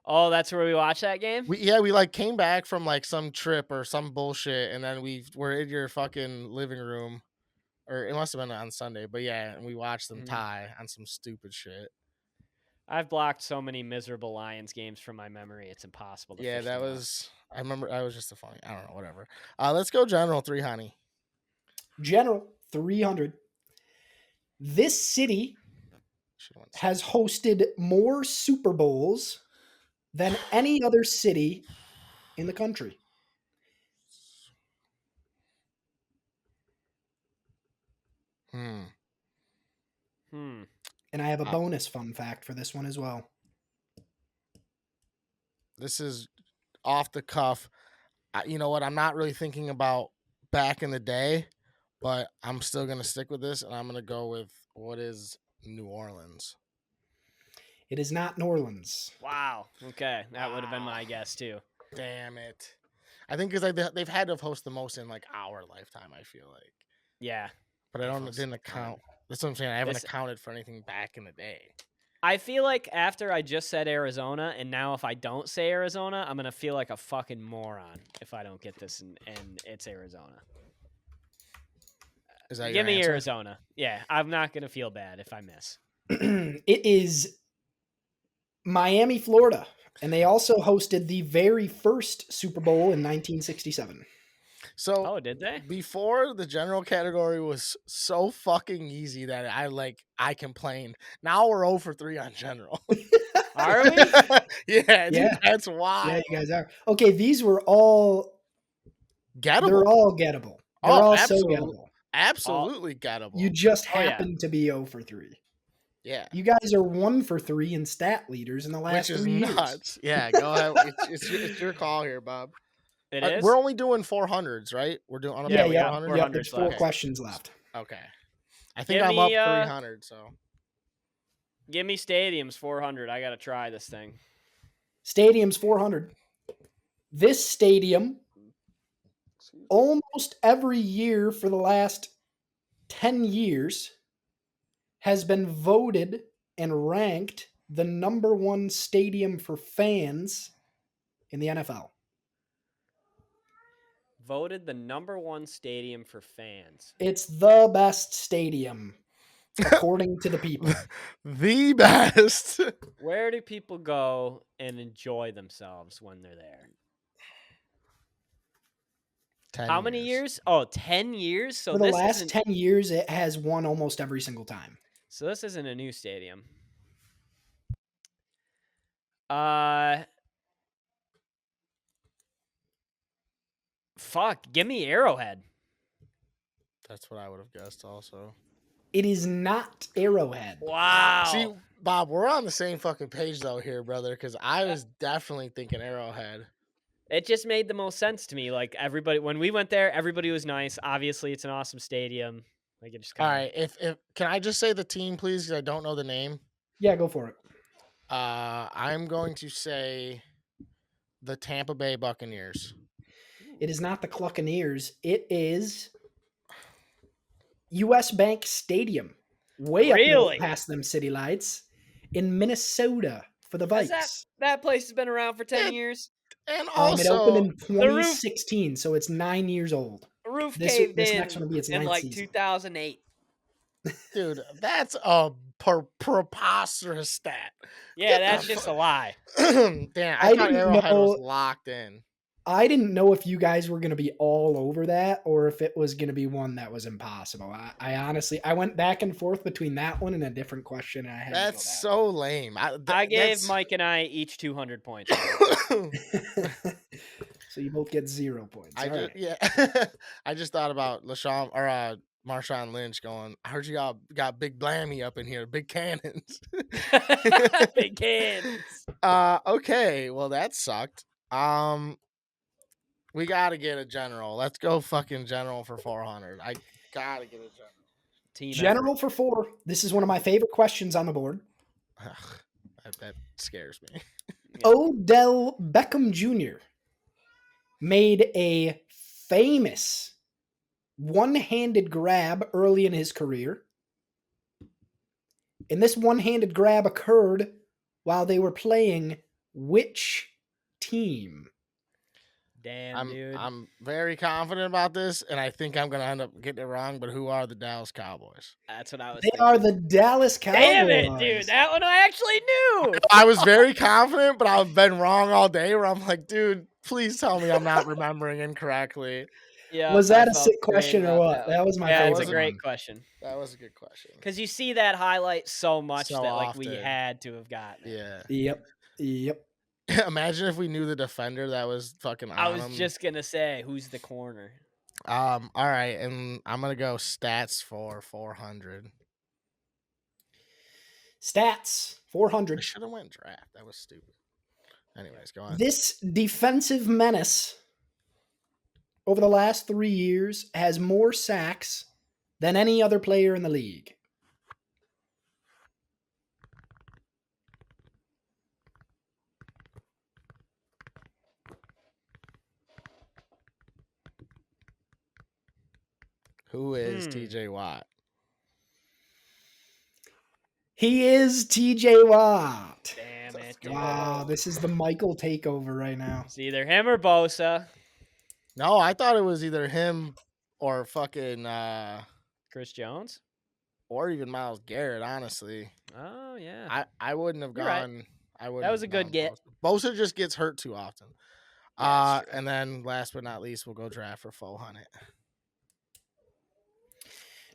S1: Oh, that's where we watched that game?
S2: We like came back from like some trip or some bullshit, and then we were in your fucking living room, or it must have been on Sunday. But yeah, and we watched them tie on some stupid shit.
S1: I've blocked so many miserable Lions games from my memory. It's impossible to
S2: Yeah,
S1: fish
S2: that
S1: them out.
S2: was. I remember that was just a funny. I don't know, whatever. Let's go general 3, honey.
S3: General 300. This city has hosted more Super Bowls than any other city in the country.
S1: Hmm.
S3: And I have a bonus fun fact for this one as well.
S2: This is off the cuff. You know what? I'm not really thinking about back in the day, but I'm still going to stick with this, and I'm going to go with what is New Orleans.
S3: It is not New Orleans.
S1: Wow. Okay, that would have been my guess too.
S2: Damn it. I think because they've had to have hosted the most in like our lifetime, I feel like.
S1: Yeah.
S2: But I didn't account. That's what I'm saying. I haven't accounted for anything back in the day.
S1: I feel like after I just said Arizona, and now if I don't say Arizona, I'm going to feel like a fucking moron if I don't get this and it's Arizona.
S2: Is that
S1: Give
S2: your
S1: me
S2: answer?
S1: Arizona. Yeah, I'm not going to feel bad if I miss.
S3: It is Miami, Florida. And they also hosted the very first Super Bowl in 1967.
S2: So,
S1: did they?
S2: Before, the general category was so fucking easy that I complained. Now we're 0 for 3 on general.
S1: Are we?
S2: Yeah, dude, that's wild.
S3: Yeah, you guys are. Okay, these were all
S2: gettable.
S3: They're all gettable. They're all so gettable.
S2: Absolutely gettable.
S3: You just happen to be 0 for 3.
S2: Yeah.
S3: You guys are 1 for 3 in stat leaders in the last 3 years.
S2: Which is nuts. Yeah, go ahead. It's your call here, Bob.
S1: It is?
S2: We're only doing 400s, right? We're doing on 400s.
S3: Yeah, there's 4 questions left.
S2: Okay. I think I'm up 300, so.
S1: Give me stadiums 400. I got to try this thing.
S3: Stadiums 400. This stadium almost every year for the last 10 years has been voted and ranked the number 1 stadium for fans in the NFL.
S1: Voted the number 1 stadium for fans.
S3: It's the best stadium, according to the people.
S2: The best.
S1: Where do people go and enjoy themselves when they're there?
S2: 10
S1: How many years? Oh, 10 years? So
S3: for the last 10 years, it has won almost every single time.
S1: So this isn't a new stadium. Fuck, give me Arrowhead.
S2: That's what I would have guessed also.
S3: It is not Arrowhead.
S1: Wow.
S2: See, Bob, we're on the same fucking page though here, brother, because I was definitely thinking Arrowhead.
S1: It just made the most sense to me. Like everybody, when we went there, everybody was nice. Obviously, it's an awesome stadium. Like it just
S2: All right, if can I just say the team, please, because I don't know the name.
S3: Yeah, go for it.
S2: I'm going to say the Tampa Bay Buccaneers.
S3: It is not the Cluckaneers. It is U.S. Bank Stadium, way up north past them city lights, in Minnesota for the Vikes.
S1: That place has been around for 10 years.
S2: And also,
S3: it opened in 2016, so it's 9 years old.
S1: The roof caved
S3: this
S1: in
S3: next one will be its
S1: in
S3: 9th
S1: like
S3: season.
S1: 2008.
S2: Dude, that's a preposterous stat.
S1: Yeah, that's just a lie.
S2: Damn, I thought Arrowhead was locked in.
S3: I didn't know if you guys were going to be all over that or if it was going to be one that was impossible. I honestly, I went back and forth between that one and a different question. And I had
S2: That's so lame.
S1: I gave Mike and I each 200 points.
S3: So you both get 0 points.
S2: Yeah. I just thought about LaShawn or Marshawn Lynch going, I heard you got Big Blammy up in here, big cannons.
S1: Big cannons.
S2: Okay, well that sucked. We gotta get a general. Let's go fucking general for 400. I gotta get a general.
S3: General for 4. This is one of my favorite questions on the board.
S2: That scares me.
S3: Odell Beckham Jr. made a famous one-handed grab early in his career. And this one-handed grab occurred while they were playing which team?
S1: Damn, dude.
S2: I'm very confident about this, and I think I'm going to end up getting it wrong, but who are the Dallas Cowboys?
S1: That's what I was
S3: thinking. They are the Dallas Cowboys.
S1: Damn it, dude. That one I actually knew.
S2: I was very confident, but I've been wrong all day where I'm like, dude, please tell me I'm not remembering incorrectly.
S3: Yeah, was that a sick question or what? That was my favorite.
S1: Yeah, it's a great question.
S2: That was a good question.
S1: Because you see that highlight so much that like often. We had to have gotten
S2: it.
S3: Yeah. Yep.
S2: Imagine if we knew the defender that was fucking on
S1: I was
S2: him.
S1: just going to say, who's the corner?
S2: All right, and I'm going to go stats for 400.
S3: Stats,
S2: I
S3: 400.
S2: should have went draft. That was stupid. Anyways, go on.
S3: This defensive menace over the last 3 years has more sacks than any other player in the league.
S2: Who is TJ Watt?
S3: He is TJ Watt.
S1: Damn it, dude.
S3: Wow, this is the Michael takeover right now.
S1: It's either him or Bosa.
S2: No, I thought it was either him or fucking
S1: Chris Jones?
S2: or even Myles Garrett, honestly.
S1: Oh, yeah.
S2: I wouldn't have
S1: You're right.
S2: gone. I would.
S1: That was a good get.
S2: Bosa just gets hurt too often.
S1: Yeah, that's true.
S2: And then last but not least, we'll go draft for 400.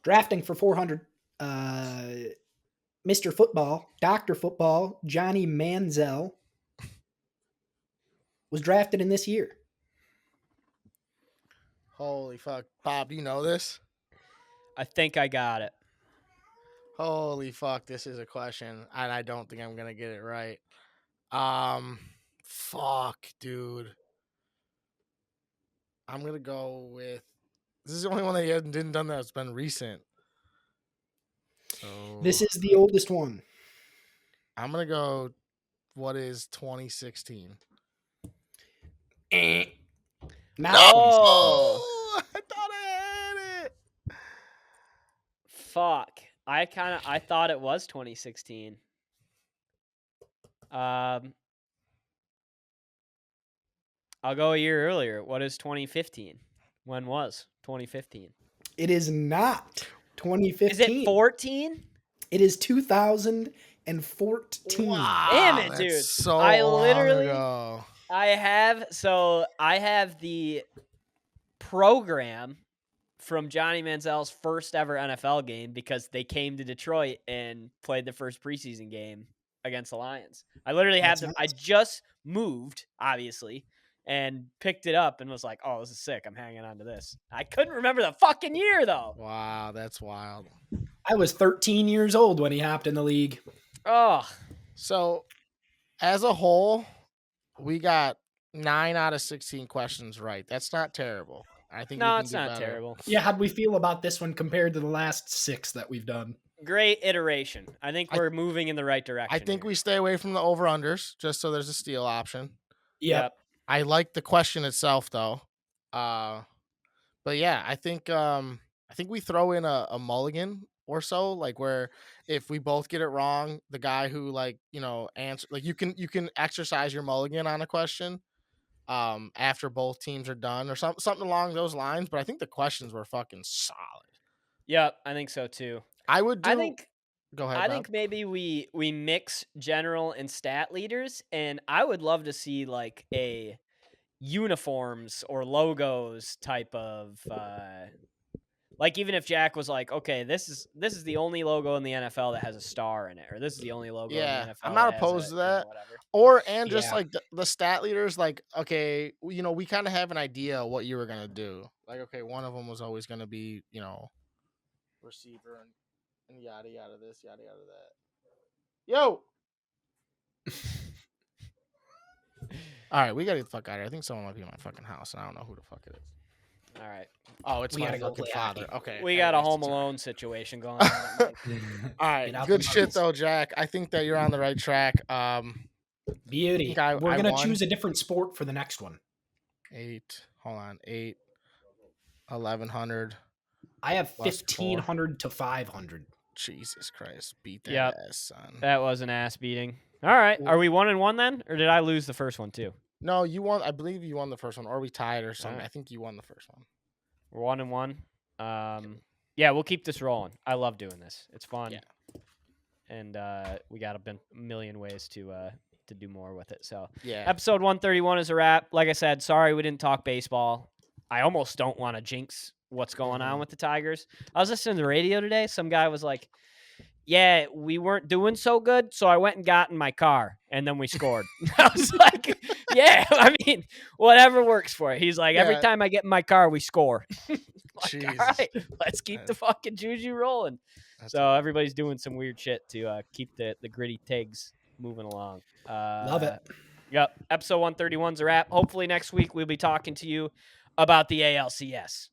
S3: Drafting for 400. Mr. Football, Dr. Football, Johnny Manziel was drafted in this year.
S2: Holy fuck. Bob, you know this?
S1: I think I got it.
S2: Holy fuck, this is a question, and I don't think I'm gonna get it right. Fuck, dude. I'm gonna go with. This is the only one that you didn't done that's been recent. So
S3: This is the oldest one.
S2: I'm gonna go. What is 2016?
S3: Not
S1: Oh.
S2: I thought I had it.
S1: Fuck. I thought it was 2016. I'll go a year earlier. What is 2015? When was 2015?
S3: It is not 2015.
S1: Is it 14?
S3: It is 2014.
S2: Wow,
S1: Damn it,
S2: that's
S1: dude.
S2: So
S1: I
S2: long
S1: literally-
S2: ago.
S1: I have the program from Johnny Manziel's first ever NFL game because they came to Detroit and played the first preseason game against the Lions. I literally had
S3: That's
S1: them.
S3: nice.
S1: I just moved, obviously, and picked it up and was like, "Oh, this is sick. I'm hanging on to this." I couldn't remember the fucking year though.
S2: Wow, that's wild.
S3: I was 13 years old when he hopped in the league.
S1: Oh,
S2: So, as a whole, we got 9 out of 16 questions right. That's not terrible. I think we
S1: no,
S2: can
S1: it's
S2: do
S1: not
S2: better.
S1: terrible.
S3: Yeah, how'd we feel about this one compared to the last 6 that we've done?
S1: Great iteration. I think we're moving in the right direction.
S2: I think
S1: here.
S2: we stay away from the over-unders just so there's a steal option.
S3: Yep.
S2: I like the question itself though. But yeah, I think we throw in a mulligan or so, like where if we both get it wrong, the guy who answer, like you can exercise your mulligan on a question after both teams are done or something along those lines. But I think the questions were fucking solid.
S1: Yep, I think so too.
S2: I would do.
S1: I think
S2: Go ahead.
S1: I
S2: Bob.
S1: think maybe we mix general and stat leaders, and I would love to see like a uniforms or logos type of like even if Jack was like, okay, this is the only logo in the NFL that has a star in it, or this is the only logo in the NFL.
S2: I'm not
S1: that has
S2: opposed to that.
S1: whatever.
S2: And just
S3: Yeah.
S2: like the stat leaders, like, okay, we kind of have an idea what you were gonna do. Like, okay, one of them was always gonna be, receiver and yada yada this, yada yada that. Yo. All right, we gotta get the fuck out of here. I think someone might be in my fucking house, and I don't know who the fuck it is.
S1: All right,
S2: Oh, it's
S3: We
S2: my
S3: gotta go
S2: fucking
S3: play
S2: father.
S3: hockey.
S2: Okay,
S1: we got a
S2: anyways,
S1: Home
S2: sorry.
S1: Alone situation going on.
S2: All right,
S3: Get out
S2: good
S3: the
S2: shit
S3: buckets.
S2: though, Jack. I think that you're on the right track.
S3: Beauty.
S2: think I
S3: We're going to
S2: won.
S3: choose a different sport for the next one.
S2: 1100.
S3: I have
S2: Plus
S3: 1,500 to 500.
S2: Jesus Christ, beat that
S1: Yep.
S2: ass, son.
S1: That was an ass beating. All right, are we 1-1 then, or did I lose the first one too?
S2: No, you won. I believe you won the first one, or we tied or something.
S1: Alright.
S2: I think you won the first one.
S1: We're 1-1. Yeah, we'll keep this rolling. I love doing this. It's fun.
S2: Yeah.
S1: And we got a million ways to do more with it. So
S2: Yeah.
S1: episode 131 is a wrap. Like I said, sorry we didn't talk baseball. I almost don't want to jinx what's going on with the Tigers. I was listening to the radio today. Some guy was like, yeah, we weren't doing so good, so I went and got in my car, and then we scored. I was like, yeah, I mean, whatever works for it. He's like, every
S2: Yeah.
S1: time I get in my car, we score. Like,
S2: Jesus.
S1: all right, let's keep the fucking juju rolling. So everybody's doing some weird shit to keep the gritty tags moving along.
S3: Love it.
S1: Yep. Episode 131's a wrap. Hopefully next week we'll be talking to you about the ALCS.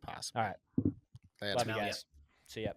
S2: Possible.
S1: All right.
S2: Later.
S1: Love you
S3: Hell yeah.
S1: guys. See ya.